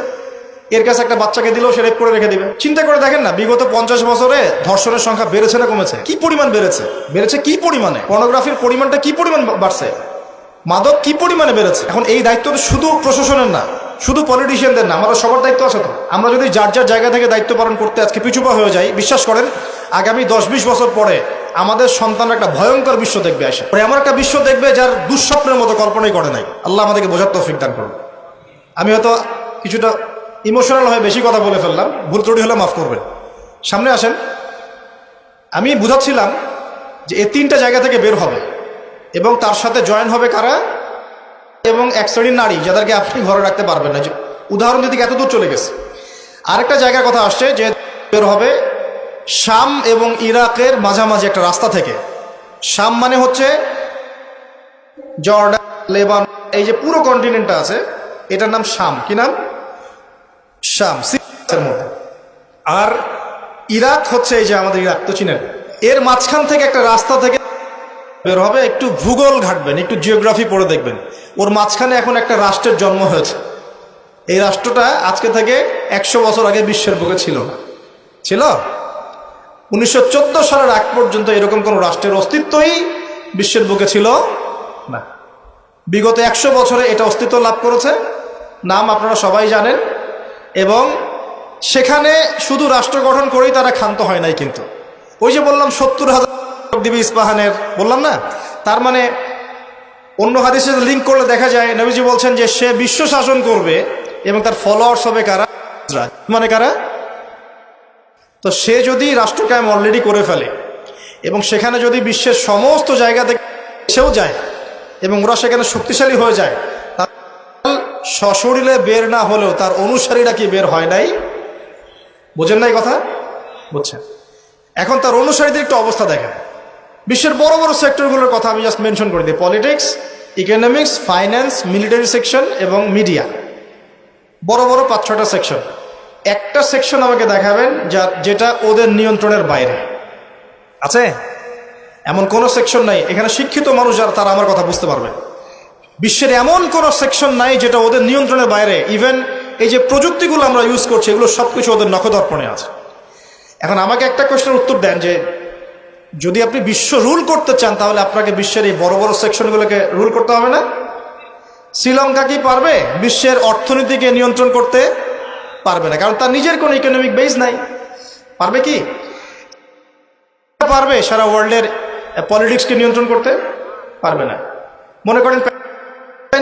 S1: এর কাছে একটা বাচ্চাকে দিলেও সে রেপ করে রেখে দিবে। চিন্তা করে দেখেন না, বিগত 50 বছরে ধর্ষণের সংখ্যা বেড়েছে না কমেছে? কি পরিমাণ বেড়েছে কি পরিমাণে? পর্নোগ্রাফির পরিমাণটা কি পরিমাণ বাড়ছে? মাদক কি পরিমাণে বেড়েছে? এখন এই দায়িত্ব তো শুধু প্রশাসনের না, শুধু পলিটিশিয়ানদের না, আমাদের সবার দায়িত্ব আছে তো। আমরা যদি যার যার জায়গা থেকে দায়িত্ব পালন করতে আজকে পিছুপা হয়ে যাই, বিশ্বাস করেন আগামী 10-20 বছর পরে আমাদের সন্তানরা একটা ভয়ঙ্কর বিশ্ব দেখবে, আসে এমন একটা বিশ্ব দেখবে যার দুঃস্বপ্নের মতো কল্পনাই করে নাই। আল্লাহ আমাদেরকে বোঝার তৌফিক দান করুন। আমি হয়তো কিছুটা ইমোশনাল হয়ে বেশি কথা বলে ফেললাম, ভুল ত্রুটি হলে মাফ করবেন। সামনে আসেন, আমি বুঝাচ্ছিলাম যে এই 3টা জায়গা থেকে বের হবে এবং তার সাথে জয়েন হবে কারা? এবং এক শ্রেণীর নারী যাদেরকে আপনি ঘরে রাখতে পারবেন না। উদাহরণ দিতে এত দূর চলে গেছে। আরেকটা জায়গার কথা আসছে যে বের হবে শাম এবং ইরাকের মাঝামাঝি একটা রাস্তা থেকে। শাম মানে হচ্ছে জর্ডান, লেবানন, এই যে পুরো কন্টিনেন্টটা আছে এটার নাম শাম। কি নাম? শাম, সিরিয়ার মধ্যে। আর ইরাক হচ্ছে এই যে আমাদের ইরাক তো চিনেন, এর মাঝখান থেকে একটা রাস্তা থেকে বের হবে। একটু ভূগোল ঘাটবেন, একটু জিওগ্রাফি পড়ে দেখবেন, ওর মাঝখানে এখন একটা রাষ্ট্রের জন্ম হয়েছে। এই রাষ্ট্রটা আজকে থেকে 100 বছর আগে বিশ্বের বুকে ছিল না। ছিল 1914 সালের আগ পর্যন্ত এরকম কোন রাষ্ট্রের অস্তিত্বই বিশ্বের বুকে ছিল না। বিগত 100 বছরে এটা অস্তিত্ব লাভ করেছে, নাম আপনারা সবাই জানেন। এবং সেখানে শুধু রাষ্ট্র গঠন করেই তারা ক্ষান্ত হয় নাই, কিন্তু ওই যে বললাম 70,000 দিবে ইস্পাহানের, বললাম না? তার মানে অন্য হাদিসে লিঙ্ক করলে দেখা যায় নবীজি বলছেন যে সে বিশ্ব শাসন করবে এবং তার ফলোয়ার্স হবে কারা? মানে কারা? তো সে যদি রাষ্ট্র কায়েম অলরেডি করে ফেলে এবং সেখানে যদি বিশ্বের সমস্ত জায়গা থেকে সেও যায় এবং ওরা সেখানে শক্তিশালী হয়ে যায়, সশরীরে বের না হলেও তার অনুসারীরা কি বের হয় নাই? বোঝেন নাই কথা? বুঝছেন? এখন তার অনুসারীদের একটু অবস্থা দেখেন। বিশ্বের বড় বড় সেক্টরগুলোর কথা আমি জাস্ট মেনশন করে দিই। Politics, economics, finance, military section এবং মিডিয়া। বড় বড় 5-6টা সেকশন। একটা সেকশন আমাকে দেখাবেন যেটা ওদের নিয়ন্ত্রণের বাইরে আছে? এমন কোনো সেকশন নাই। এখানে শিক্ষিত মানুষ যারা তারা আমার কথা বুঝতে পারবে। বিশ্বের এমন কোনো সেকশন নাই যেটা ওদের নিয়ন্ত্রণের বাইরে। ইভেন এই যে প্রযুক্তিগুলো আমরা ইউজ করছি এগুলো সবকিছু ওদের নখদর্পণে আছে। এখন আমাকে একটা কোয়েশ্চেনের উত্তর দেন যে যদি আপনি বিশ্ব রুল করতে চান তাহলে আপনাকে বিশ্বের এই বড় বড় সেকশনগুলোকে রুল করতে হবে না? শ্রীলঙ্কা কি পারবে বিশ্বের অর্থনীতিকে নিয়ন্ত্রণ করতে? পারবে না, কারণ তার নিজের কোনো ইকোনমিক বেস নাই। পারবে কি? পারবে সারা ওয়ার্ল্ডের পলিটিক্সকে নিয়ন্ত্রণ করতে? পারবে না। মনে করেন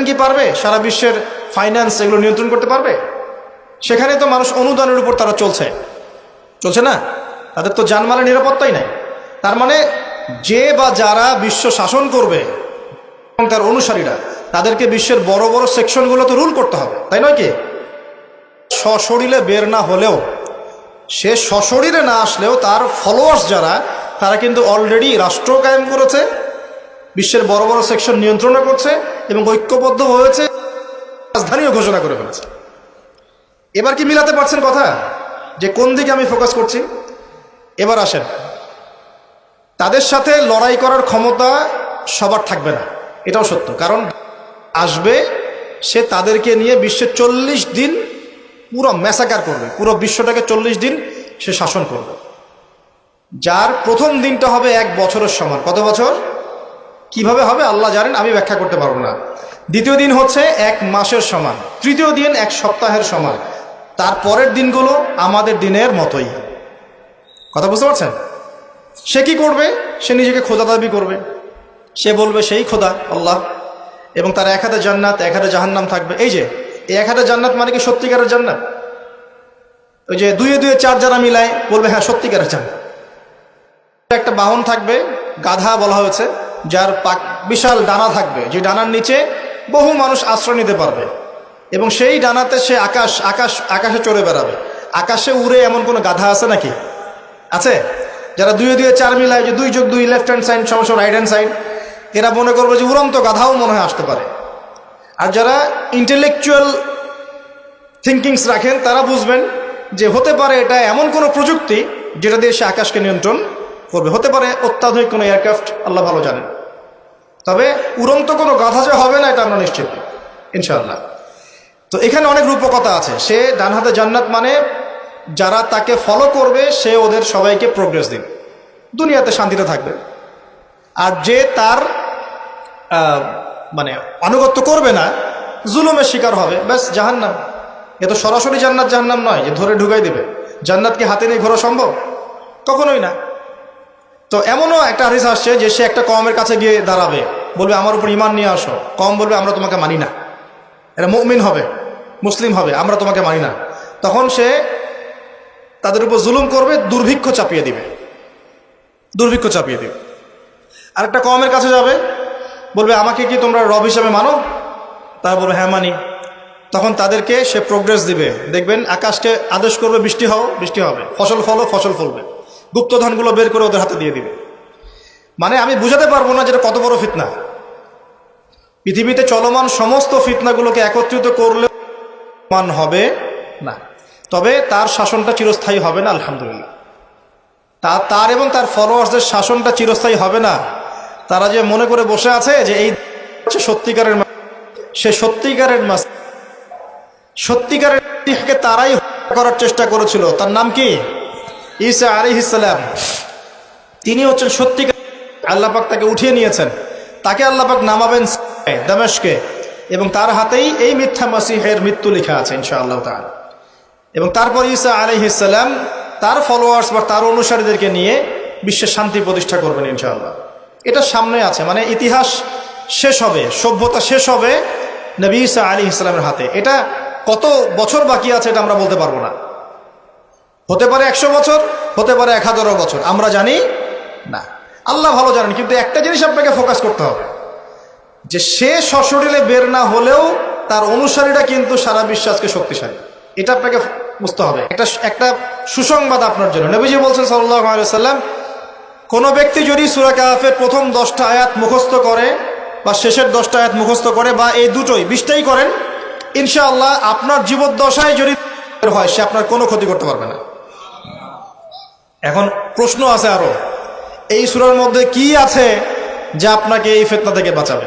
S1: কি পারবে সারা বিশ্বের ফাইন্যান্স এগুলো নিয়ন্ত্রণ করতে পারবে? সেখানে তো মানুষ অনুদানের উপর তারা চলছে না, তাদের তো জানমালের নিরাপত্তাই নাই। তার মানে যে বা যারা বিশ্ব শাসন করবে এবং তার অনুসারীরা তাদেরকে বিশ্বের বড় বড় সেকশনগুলো তো রুল করতে হবে, তাই নয় কি? সশরীরে বের না হলেও, সে সশরীরে না আসলেও তার ফলোয়ার্স যারা তারা কিন্তু অলরেডি রাষ্ট্র কায়েম করেছে, বিশ্বের বড় বড় সেকশন নিয়ন্ত্রণ করছে এবং ঐক্যবদ্ধ হয়েছে, রাজধানীও ঘোষণা করে ফেলেছে। এবার কি মিলাতে পারছেন কথা যে কোন দিকে আমি ফোকাস করছি? এবার আসেন, তাদের সাথে লড়াই করার ক্ষমতা সবার থাকবে না, এটাও সত্য। কারণ আসবে সে তাদেরকে নিয়ে বিশ্বে 40 দিন পুরো ম্যাসাকার করবে, পুরো বিশ্বটাকে 40 দিন সে শাসন করবে, যার প্রথম দিনটা হবে 1 বছরের সমান। কত বছর? কিভাবে হবে আল্লাহ জানেন, আমি ব্যাখ্যা করতে পারবো না। দ্বিতীয় দিন হচ্ছে 1 মাসের সমান, তৃতীয় দিন 1 সপ্তাহের সমান, তারপরের দিনগুলো আমাদের দিনের মতোই। কথা বুঝতে পারছেন? সে কি করবে? সে নিজেকে খোদা দাবি করবে, সে বলবে সেই খোদা আল্লাহ, এবং তার 1 হাতে জান্নাত 1 হাতে জাহান্নাম থাকবে। এই যে এই 1 হাতে জান্নাত মানে কি সত্যিকারের জান্নাত? ওই যে 2 এ 2 এ 4 যারা মিলায় বলবে হ্যাঁ সত্যিকারের জান্নাত। একটা বাহন থাকবে, গাধা বলা হয়েছে, যার বিশাল ডানা থাকবে, যে ডানার নিচে বহু মানুষ আশ্রয় নিতে পারবে, এবং সেই ডানাতে সে আকাশে চড়ে বেড়াবে। আকাশে উড়ে এমন কোনো গাধা আছে নাকি? আছে? যারা 2 এ 2 এ 4 মিলায়, যে 2 + 2 লেফট হ্যান্ড সাইড সমস্যা রাইট হ্যান্ড সাইড, এরা মনে করবে যে উড়ন্ত গাধাও মনে হয় আসতে পারে। আর যারা ইন্টেলেকচুয়াল থিঙ্কিংস রাখেন তারা বুঝবেন যে হতে পারে এটা এমন কোনো প্রযুক্তি যেটা দিয়ে সে আকাশকে নিয়ন্ত্রণ করবে। হতে পারে অত্যাধুনিক কোনো এয়ারক্রাফট, আল্লাহ ভালো জানেন। তবে উড়ন্ত কোনো গাধা যে হবে না এটা আমরা নিশ্চিত ইনশাআল্লাহ। তো এখানে অনেক রূপকথা আছে। সে ডান হাতে জান্নাত মানে যারা তাকে ফলো করবে সে ওদের সবাইকে প্রোগ্রেস দিবে, দুনিয়াতে শান্তিতে থাকবে। আর যে তার মানে আনুগত্য করবে না, জুলুমের শিকার হবে, ব্যাস জাহান্নাম। এ তো সরাসরি জান্নাত জাহান্নাম নয় যে ধরে ঢুকাই দিবে। জান্নাতকে হাতে নিয়ে ঘোরা সম্ভব? কখনোই না। তো এমনও একটা হাদিস আসছে যে সে একটা কওমের কাছে গিয়ে দাঁড়াবে, বলবে আমার উপর ঈমান নিয়ে আসো। কওম বলবে আমরা তোমাকে মানি না, এরা মুমিন হবে, মুসলিম হবে, আমরা তোমাকে মানি না। তখন সে তাদের উপর জুলুম করবে, দুর্ভিক্ষ চাপিয়ে দিবে। আরেকটা কওমের কাছে যাবে, বলবে আমাকে কি তোমরা রব হিসাবে মানো? তারা বলবে হ্যাঁ মানি। তখন তাদেরকে সে প্রোগ্রেস দিবে, দেখবেন আকাশকে আদেশ করবে বৃষ্টি হও, বৃষ্টি হবে, ফসল ফলো, ফসল ফলবে, গুপ্তধনগুলো বের করে ওদের হাতে দিয়ে দিবে। মানে আমি বুঝাতে পারবো না যেটা কত বড় ফিতনা। পৃথিবীতে চলমান সমস্ত ফিতনাগুলোকে একত্রিত করলে মান হবে না, তবে তার শাসনটা চিরস্থায়ী হবে না। আলহামদুলিল্লাহ, তার এবং তার ফলোয়ার্সদের শাসনটা চিরস্থায়ী হবে না। তারা যে মনে করে বসে আছে যে এই হচ্ছে সত্যিকারের, সে সত্যিকারের তারাই করার চেষ্টা করেছিল। তার নাম কি? ঈসা আলাইহিস সালাম। তিনি হচ্ছেন সত্যিকার। আল্লাহ পাক তাকে উঠিয়ে নিয়েছেন, তাকে আল্লাহ পাক নামাবেন দামেস্কে, এবং তার হাতেই এই মিথ্যা মাসিহের মৃত্যু লেখা আছে ইনশাআল্লাহ তাআলা। এবং তারপর ঈসা আলাইহিস সালাম তার ফলোয়ার্স বা তার অনুসারীদেরকে নিয়ে বিশ্বের শান্তি প্রতিষ্ঠা করবেন ইনশাআল্লাহ। এটা সামনে আছে, মানে ইতিহাস শেষ হবে, সভ্যতা শেষ হবে নবী ঈসা আলাইহিস সালামের হাতে। এটা কত বছর বাকি আছে এটা আমরা বলতে পারবো না। হতে পারে 100 বছর, হতে পারে 1000 বছর, আমরা জানি না, আল্লাহ ভালো জানেন। কিন্তু একটা জিনিস আপনাকে ফোকাস করতে হবে যে সে সশরীরে বের না হলেও তার অনুসারীরা কিন্তু সারা বিশ্বে আজকে শক্তিশালী। এটা আপনাকে বুঝতে হবে। একটা সুসংবাদ আপনার জন্য। নবীজি বলছেন সাল্লাল্লাহু আলাইহি ওয়াসাল্লাম, কোনো ব্যক্তি যদি সূরা কাহফের প্রথম 10টা আয়াত মুখস্থ করে বা শেষের 10টা আয়াত মুখস্থ করে বা এই দুটোই 20টাই করেন, ইনশাআল্লাহ আপনার জীবদ্দশায় যদি হয় সে আপনার কোনো ক্ষতি করতে পারবে না। এখন প্রশ্ন আছে আরো, এই সূরার মধ্যে কি আছে যা আপনাকে এই ফিতনা থেকে বাঁচাবে?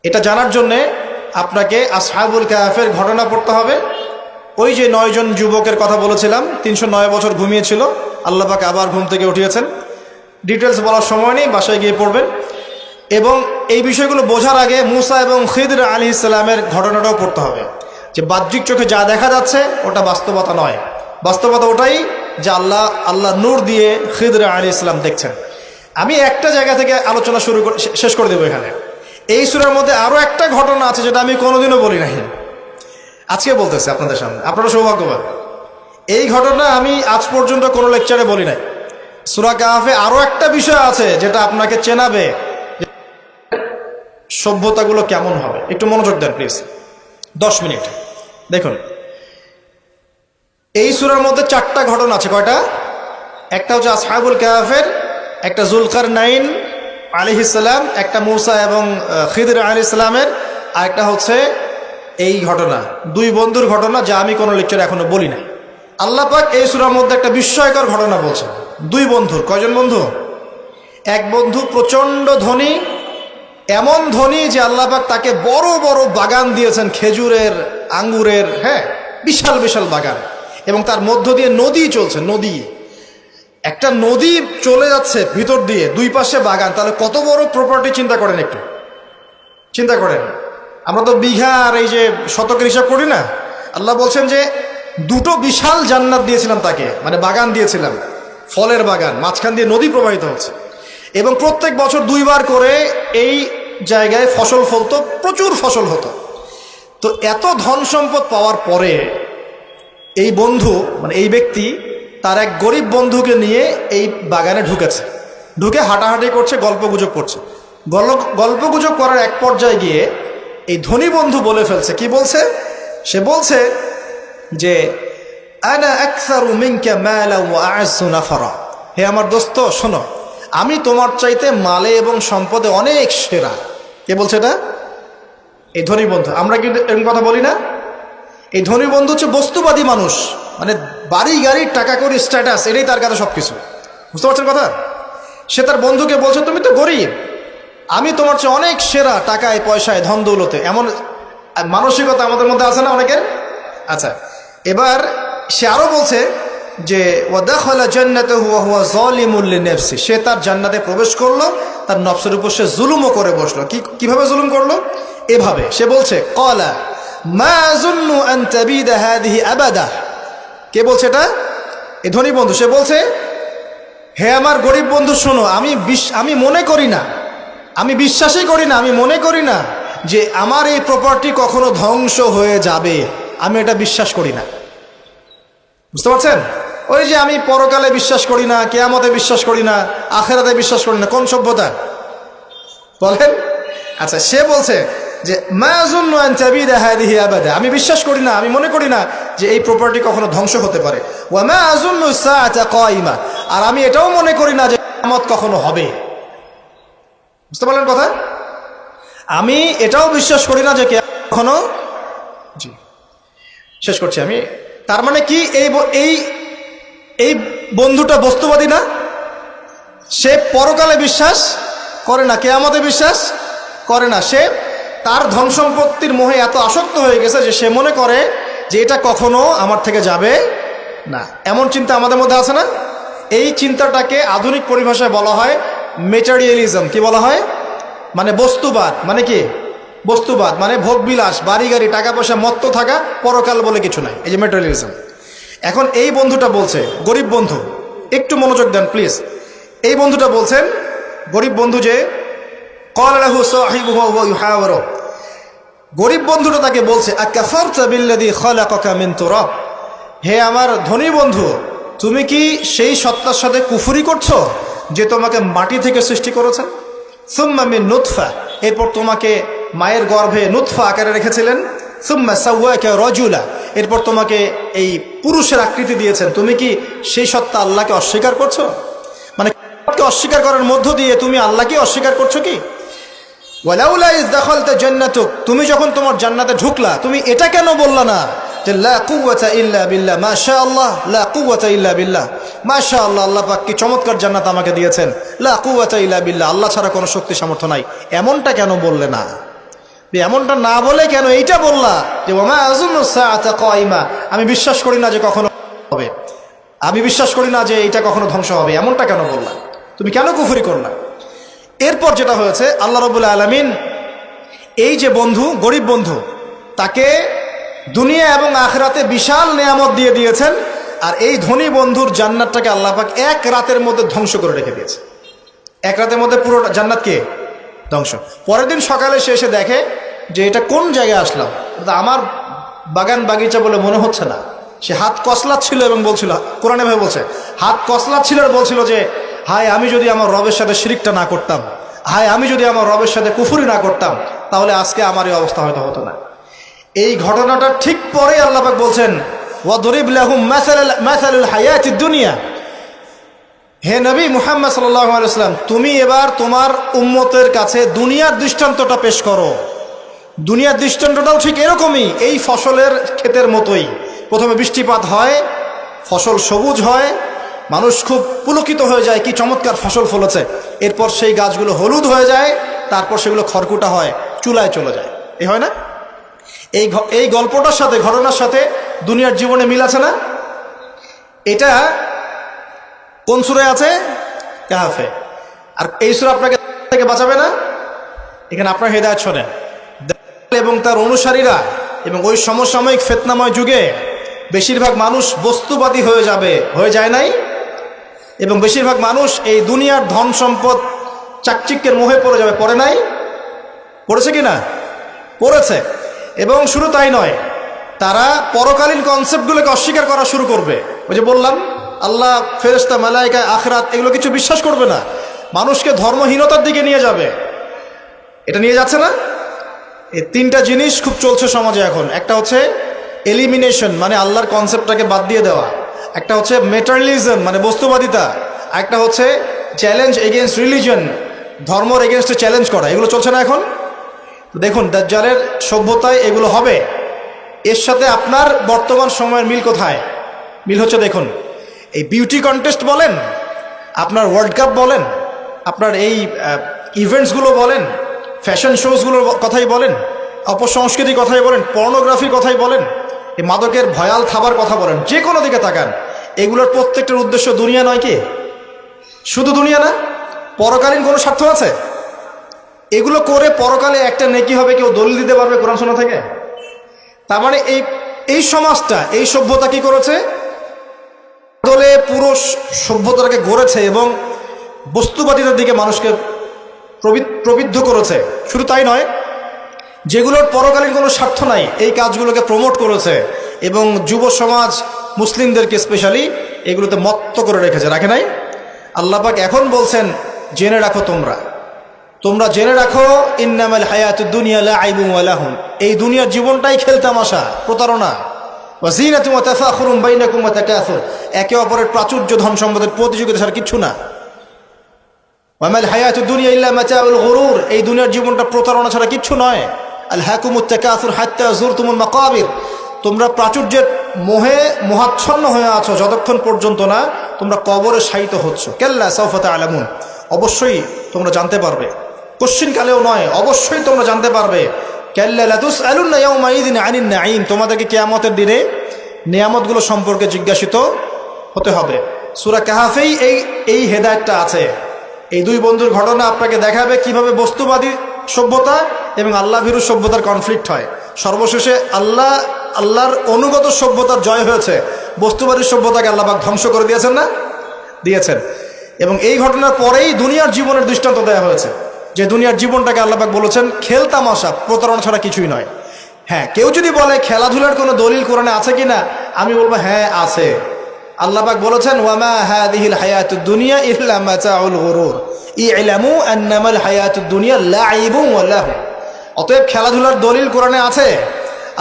S1: এটা জানার জন্যে আপনাকে আসহাবুল কাহফের ঘটনা পড়তে হবে। ওই যে 9 জন যুবকের কথা বলেছিলাম, 309 বছর ঘুমিয়েছিল, আল্লাহ পাক আবার ঘুম থেকে উঠিয়েছেন। ডিটেলস বলার সময় নেই, বাসায় গিয়ে পড়বেন। এবং এই বিষয়গুলো বোঝার আগে মুসা এবং খিদর আলাইহিস সালামের ঘটনাটাও পড়তে হবে, যে বাহ্যিক চোখে যা দেখা যাচ্ছে ওটা বাস্তবতা নয়। বাস্তবতা ওটাই যে আল্লাহ নূর দিয়ে খিদর আলাইহিস সালাম দেখছেন। আমি একটা জায়গা থেকে আলোচনা শেষ করে দেবো এখানে। এই সূরার মধ্যে আরো একটা ঘটনা আছে যেটা আমি কোনোদিনও বলি নাই, আজকে বলতেছি আপনাদের সামনে। আপনারা সৌভাগ্যবান, এই ঘটনা আমি আজ পর্যন্ত কোনো লেকচারে বলি নাই। সূরা কাহফে আরো একটা বিষয় আছে যেটা আপনাকে চেনাবে সভ্যতাগুলো কেমন হবে। একটু মনোযোগ দেন প্লিজ, 10 মিনিট দেখুন। এই সূরার মধ্যে 4টা ঘটনা আছে। কয়টা? একটা হচ্ছে আসহাবুল কাহফের, একটা যুলকারনাইন আলাইহিস সালাম, একটা মূসা এবং খিদর আলাইহিস সালামের, আর একটা হচ্ছে এই ঘটনা, 2 বন্ধুর ঘটনা, যা আমি কোনো লেকচারে এখনো বলি নাই। আল্লাহ পাক এই সূরার মধ্যে একটা বিস্ময়কর ঘটনা বলছেন। 2 বন্ধুর। কয়জন বন্ধু? এক বন্ধু প্রচন্ড ধনী, এমন ধনী যে আল্লাহ পাক তাকে বড় বড় বাগান দিয়েছেন, খেজুরের, আঙ্গুরের, হ্যাঁ, বিশাল বিশাল বাগান। এবং তার মধ্য দিয়ে নদী চলছে। নদী, একটা নদী চলে যাচ্ছে ভিতর দিয়ে, 2 পাশে বাগান। তাহলে কত বড় প্রপার্টি চিন্তা করেন, একটু চিন্তা করেন। আমরা তো বিঘা আর এই যে শতকের হিসাব করি না। আল্লাহ বলছেন যে 2টো বিশাল জান্নাত দিয়েছিলাম তাকে, মানে বাগান দিয়েছিলাম, ফলের বাগান, মাঝখান দিয়ে নদী প্রবাহিত হচ্ছে। এবং প্রত্যেক বছর 2 বার করে এই জায়গায় ফসল ফলতো, প্রচুর ফসল হতো। তো এত ধন সম্পদ পাওয়ার পরে এই বন্ধু, মানে এই ব্যক্তি, তার এক গরিব বন্ধুকে নিয়ে এই বাগানে ঢুকেছে। ঢুকে হাঁটাহাঁটি করছে, গল্পগুজব করছে। গল্পগুজব করার এক পর্যায়ে গিয়ে এই ধনী বন্ধু বলে ফেলছে। কি বলছে? সে বলছে যে আনা আকসারু মিনকা মালা ওয়া আ'আজ্জু নাফারা। হে আমার দোস্ত শোনো, আমি তোমার চাইতে মালে এবং সম্পদে অনেক সেরা। কে বলছে এটা? এই ধনী বন্ধু। আমরা কি এরকম কথা বলি না? এই ধনী বন্ধু হচ্ছে বস্তুবাদী মানুষ, মানে বাড়ি গাড়ি, টাকা করি, স্ট্যাটাস, এটাই তার কাছে সবকিছু। বুঝতে পারছেন কথা? সে তার বন্ধুকে বলছে তুমি তো গরিব, আমি তোমার চেয়ে অনেক সেরা টাকায়, পয়সায়, ধন দৌলতে। এমন মানসিকতা আমাদের মধ্যে আছে না অনেকের? আচ্ছা, এবার সে আরো বলছে যে ওয়াদাখালা জান্নাতাহু ওয়া হুয়া যালিমুল লিনাফসি। সে তার জান্নাতে প্রবেশ করলো, তার নফসের উপর সে জুলুমও করে বসলো। কিভাবে জুলুম করলো? এভাবে সে বলছে ক্বালা মা আযুন্নু আন তাবিদা হাযিহি আবাদা। কে বলছে এটা? এই ধনী বন্ধু। সে বলছে, হে আমার গরিব বন্ধু শোনো, আমি মনে করি না, আমি বিশ্বাসই করি না, আমি মনে করি না যে আমার এই প্রপার্টি কখনো ধ্বংস হয়ে যাবে। আমি এটা বিশ্বাস করি না। বুঝতে পারছেন? ওই যে আমি পরকালে বিশ্বাস করি না, কিয়ামতে বিশ্বাস করি না, আখিরাতে বিশ্বাস করি না। কোন সভ্যতা বলেন? আচ্ছা, সে বলছে যে মা আযুন্নু আন তাবিদা হাযিহি আবাদা। আমি বিশ্বাস করি না, আমি মনে করি না যে এই প্রপার্টি কখনো ধ্বংস হতে পারে। ওয়া মা আযুন্নু সাআতা কায়িমা। আর আমি এটাও মনে করি না যে কিয়ামত কখনো হবে। বুঝতে পারলেন কথা? আমি এটাও বিশ্বাস করি না যে কিয়ামত কখনো। জি, শেষ করছি আমি। তার মানে কি, এই বন্ধুটা বস্তুবাদী না? সে পরকালে বিশ্বাস করে না, কিয়ামতে বিশ্বাস করে না। সে তার ধন সম্পত্তির মোহে এত আসক্ত হয়ে গেছে যে সে মনে করে যে এটা কখনো আমার থেকে যাবে না। এমন চিন্তা আমাদের মধ্যে আছে না? এই চিন্তাটাকে আধুনিক পরিভাষায় বলা হয় মেটেরিয়ালিজম। কি বলা হয়? মানে বস্তুবাদ। মানে কি? বস্তুবাদ মানে ভোগবিলাস, বাড়ি গাড়ি, টাকা পয়সা, মত্ত থাকা, পরকাল বলে কিছু নাই। এই যে মেটেরিয়ালিজম। এখন এই বন্ধুটা বলছে, গরিব বন্ধু, একটু মনোযোগ দেন প্লিজ। এই বন্ধুটা বলছেন, গরিব বন্ধু, যে ক্বালা লাহু সাহিবুহু ওয়া ইউহাওয়ারু। গরিব বন্ধুটা তাকে বলছে আকাফারতা বিল্লাযী খালাকাকা মিন তুরাব। হে আমার ধনী বন্ধু, তুমি কি সেই সত্তার সাথে কুফরি করছো যে তোমাকে মাটি থেকে সৃষ্টি করেছেন? সুম্মা মিন নুতফা, এরপর তোমাকে মায়ের গর্ভে নুতফা আকারে রেখেছিলেন, সুম্মা সাওয়াকা রাজুলা, এরপর তোমাকে এই পুরুষের আকৃতি দিয়েছেন, তুমি কি সেই সত্তা আল্লাহকে অস্বীকার করছো? মানে অস্বীকার করার মধ্য দিয়ে তুমি আল্লাহকে অস্বীকার করছো কি? ওয়ালাউলা ইয দাখালতা জান্নাতুক, তুমি যখন তোমার জান্নাতে ঢুকলা তুমি এটা কেন বললা না যে লা কুওয়াতা ইল্লা বিল্লাহ, মাশাআল্লাহ, লা কুওয়াতা ইল্লা বিল্লাহ, মাশাআল্লাহ, আল্লাহ পাক কি চমৎকার জান্নাত আমাকে দিয়েছেন, লা কুওয়াতা ইল্লা বিল্লাহ, আল্লাহ ছাড়া কোনো শক্তি সামর্থ্য নাই, এমনটা কেন বললে না? এমনটা না বলে কেন এইটা বললা যে ওমা আযুন্নু সাআতা কায়িমা, আমি বিশ্বাস করি না যে কখনো হবে, আমি বিশ্বাস করি না যে এটা কখনো ধ্বংস হবে, এমনটা কেন বললা? তুমি কেন কুফরি করলা? এরপর যেটা হয়েছে, আল্লাহ রাব্বুল আলামিন এই যে বন্ধু, গরিব বন্ধু, তাকে দুনিয়া এবং আখিরাতে বিশাল নেয়ামত দিয়ে দিয়েছেন, আর এই ধনী বন্ধুর জান্নাতটাকে আল্লাহ পাক এক রাতের মধ্যে ধ্বংস করে রেখে দিয়েছে। এক রাতের মধ্যে পুরো জান্নাতকে ধ্বংস। পরের দিন সকালে সে এসে দেখে যে এটা কোন জায়গায় আসলাম, এটা আমার বাগান বাগিচা বলে মনে হচ্ছে না। সে হাত কসলাচ্ছিল এবং বলছিল, কোরআনে ভাবে বলছে, হাত কসলাচ্ছিল আর বলছিল যে হায় আমি যদি আমার রবের সাথে শিরকটা না করতাম, হায় আমি যদি আমার রবের সাথে কুফরি না করতাম, তাহলে আজকে আমার এই অবস্থা হয়তো হতো না। এই ঘটনাটা ঠিক পরে আল্লাহ পাক বলছেন ওয়াদরিব লাহুম মাসালুল হায়াতিদ দুনিয়া, হে নবী মুহাম্মদ সাল্লাল্লাহু আলাইহি ওয়াসাল্লাম, তুমি এবার তোমার উম্মতের কাছে দুনিয়ার দৃষ্টান্তটা পেশ করো। দুনিয়ার দৃষ্টান্তটাও ঠিক এরকমই, এই ফসলের ক্ষেতের মতোই। প্রথমে বৃষ্টিপাত হয়, ফসল সবুজ হয়, মানুষ খুব পুলকিত হয়ে যায়, কি চমৎকার ফসল ফলেছে। এরপর সেই গাছগুলো হলুদ হয়ে যায়, তারপর সেগুলো খড়কুটা হয়, চুলায় চলে যায়। এই হয় না? এই গল্পটার সাথে, ঘটনার সাথে দুনিয়ার জীবনে মিল আছে না? এটা কোন সূরা আছে? কাহফে। আর এই সূরা আপনাকে থেকে বাঁচাবে না? এখানে আপনার হেদায়েত শোনেন। এবং তার অনুসারীরা এবং ওই সমসাময়িক ফিতনাময় যুগে বেশিরভাগ মানুষ বস্তুবাদী হয়ে যাবে, হয়ে যায় নাই? এবং বেশিরভাগ মানুষ এই দুনিয়ার ধন সম্পদ চাকচিক্যের মোহে পড়ে যাবে, পড়ে নাই? পড়েছে কি না? পড়েছে। এবং শুধু তাই নয়, তারা পরকালীন কনসেপ্টগুলোকে অস্বীকার করা শুরু করবে। ওই যে বললাম, আল্লাহ, ফেরেশতা, মালায়েকা, আখিরাত এগুলো কিছু বিশ্বাস করবে না, মানুষকে ধর্মহীনতার দিকে নিয়ে যাবে। এটা নিয়ে যাচ্ছে না? এই তিনটা জিনিস খুব চলছে সমাজে এখন। একটা হচ্ছে এলিমিনেশন, মানে আল্লাহর কনসেপ্টটাকে বাদ দিয়ে দেওয়া। একটা হচ্ছে মেটারিয়ালিজম, মানে বস্তুবাদিতা। একটা হচ্ছে চ্যালেঞ্জ এগেনস্ট রিলিজন, ধর্মর এগেনস্টে চ্যালেঞ্জ করা। এগুলো চলছে না এখন? দেখুন, দাজ্জালের সভ্যতায় এগুলো হবে। এর সাথে আপনার বর্তমান সময়ের মিল কোথায়? মিল হচ্ছে, দেখুন, এই বিউটি কন্টেস্ট বলেন, আপনার ওয়ার্ল্ড কাপ বলেন, আপনার এই ইভেন্টসগুলো বলেন, ফ্যাশন শোজগুলোর কথাই বলেন, অপসংস্কৃতির কথাই বলেন, পর্নোগ্রাফির কথাই বলেন, এই মাদকের ভয়াল খাবার কথা বলেন, যে কোনো দিকে তাকান, এগুলোর প্রত্যেকটার উদ্দেশ্য দুনিয়া নয় কি? শুধু দুনিয়া না, পরকালীন কোনো স্বার্থ আছে? এগুলো করে পরকালে একটা নেকি হবে, কেউ দলিল দিতে পারবে কোরআন শোনা থেকে? তার মানে এই সমাজটা, এই সভ্যতা কি করেছে? দলে পুরো সভ্যতাকে গড়েছে এবং বস্তুবাদিতার দিকে মানুষকে প্রবৃদ্ধ করেছে। শুধু তাই নয়, যেগুলোর পরকালীন কোনো স্বার্থ নাই এই কাজগুলোকে প্রমোট করেছে এবং যুব সমাজ, মুসলিমদেরকে স্পেশালি এগুলোতে মত্ত করে রেখেছে, রাখে নাই? আল্লাহ পাক এখন বলছেন, জেনে রাখো, তোমরা জেনে রাখো, ইন্নামাল হায়াতুদ দুনিয়া লাইবুন ওয়া লাহুন, এই দুনিয়ার জীবনটাই খেলতামাশা, প্রতারণা। ওয়া যিনাতুন ওয়া তাফাখুরুন বাইনাকুম ওয়া তাকাসুর, একে অপরের প্রাচুর্য, ধন সম্পদের প্রতিযোগিতা ছাড়া কিচ্ছু না। ওয়া মাল হায়াতুদ দুনিয়া ইল্লা মাতাউল গুরুর, এই দুনিয়ার জীবনটা প্রতারণা ছাড়া কিচ্ছু নয়। আলহাকুমুত তাকাসুর হাত্তা যুরতুমুল মাকাবির, তোমরা প্রাচুর্যের মোহে মোহাচ্ছন্ন হয়ে আছো যতক্ষণ পর্যন্ত না তোমরা কবরে শায়িত হচ্ছ। কাল্লা সাউফা তা'লামুন, অবশ্যই তোমরা জানতে পারবে, কোশ্চিনকালেও নয়, অবশ্যই তোমরা জানতে পারবে। কাল্লা লাতুসআলুন্না ইয়াওমাইযিন আনিন নাঈম, তোমাদেরকে কিয়ামতের দিনে নিয়ামতগুলো সম্পর্কে জিজ্ঞাসিত হতে হবে। সূরা কাহফেই এই হেদায়েতটা আছে। এই দুই বন্ধুর ঘটনা আপনাকে দেখাবে কিভাবে বস্তুবাদী সভ্যতা এবং আল্লাহ ভীরু সভ্যতার কনফ্লিক্ট হয়। সর্বশেষে আল্লাহর অনুগত সভ্যতার জয় হয়েছে, বস্তুবাদী সভ্যতাকে আল্লাহ পাক ধ্বংস করে দিয়েছেন না? দিয়েছেন। এবং এই ঘটনার পরেই দুনিয়ার জীবনের দৃষ্টান্ত দেওয়া হয়েছে, যে দুনিয়ার জীবনটাকে আল্লাহ পাক বলেছেন খেলতামাশা, প্রতারণা ছাড়া কিছুই নয়। হ্যাঁ, কেউ যদি বলে খেলাধুলার কোনো দলিল কোরআনে আছে কিনা, আমি বলবো হ্যাঁ আছে। আল্লাহ পাক বলেছেন, ওয়ামা হাদিহিল হায়াতুদ দুনিয়া ইল্লা মাতাউল গুরুর ইলামু আন্নামাল হায়াতুদ দুনিয়া লাইবুন ওয়া লাহু, অতএব খেলাধুলার দলিল কোরআনে আছে।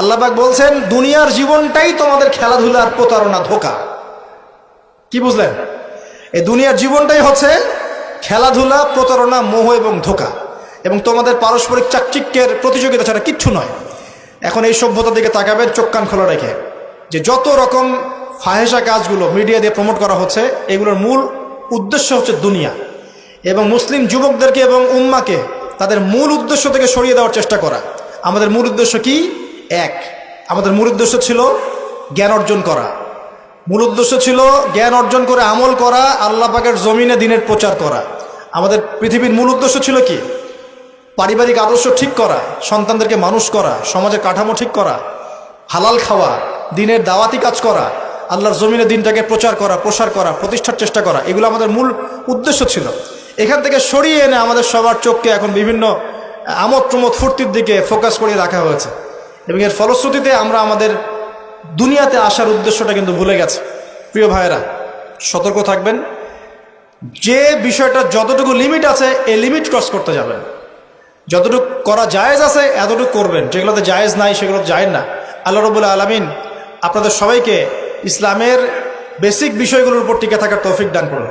S1: আল্লাহ পাক বলছেন দুনিয়ার জীবনটাই তোমাদের খেলাধুলার প্রতারণা, ধোঁকা। কি বুঝলেন? এই দুনিয়ার জীবনটাই হচ্ছে খেলাধুলা, প্রতারণা, মোহ এবং ধোঁকা, এবং তোমাদের পারস্পরিক চাকচিক্যের প্রতিযোগিতা ছাড়া কিচ্ছু নয়। এখন এই সভ্যতার দিকে তাকাবেন চোখ কান খোলা রেখে, যে যত রকম ফাহেসা কাজগুলো মিডিয়া দিয়ে প্রমোট করা হচ্ছে, এগুলোর মূল উদ্দেশ্য হচ্ছে দুনিয়া, এবং মুসলিম যুবকদেরকে এবং উম্মাকে তাদের মূল উদ্দেশ্য থেকে সরিয়ে দেওয়ার চেষ্টা করা। আমাদের মূল উদ্দেশ্য কি? এক, আমাদের মূল উদ্দেশ্য ছিল জ্ঞান অর্জন করা। মূল উদ্দেশ্য ছিল জ্ঞান অর্জন করে আমল করা, আল্লাহ পাকের জমিনে দ্বীনের প্রচার করা। আমাদের পৃথিবীর মূল উদ্দেশ্য ছিল কি? পারিবারিক আদর্শ ঠিক করা, সন্তানদেরকে মানুষ করা, সমাজের কাঠামো ঠিক করা, হালাল খাওয়া, দ্বীনের দাওয়াতি কাজ করা, আল্লাহর জমিনে দ্বীনটাকে প্রচার করা, প্রসার করা, প্রতিষ্ঠার চেষ্টা করা। এগুলো আমাদের মূল উদ্দেশ্য ছিল। এখান থেকে সরিয়ে এনে আমাদের সবার চোখকে এখন বিভিন্ন আমোদ প্রমোদ ফুর্তির দিকে ফোকাস করিয়ে রাখা হয়েছে, এবং এর ফলশ্রুতিতে আমরা আমাদের দুনিয়াতে আসার উদ্দেশ্যটা কিন্তু ভুলে গেছে। প্রিয় ভাইয়েরা, সতর্ক থাকবেন। যে বিষয়টা যতটুকু লিমিট আছে, এই লিমিট ক্রস করতে যাবেন। যতটুকু করা জায়েজ আছে এতটুকু করবেন, যেগুলোতে জায়েজ নাই সেগুলো জায়েজ না। আল্লাহ রাব্বুল আলামিন আপনাদের সবাইকে ইসলামের বেসিক বিষয়গুলোর উপর টিকে থাকার তৌফিক দান করুন।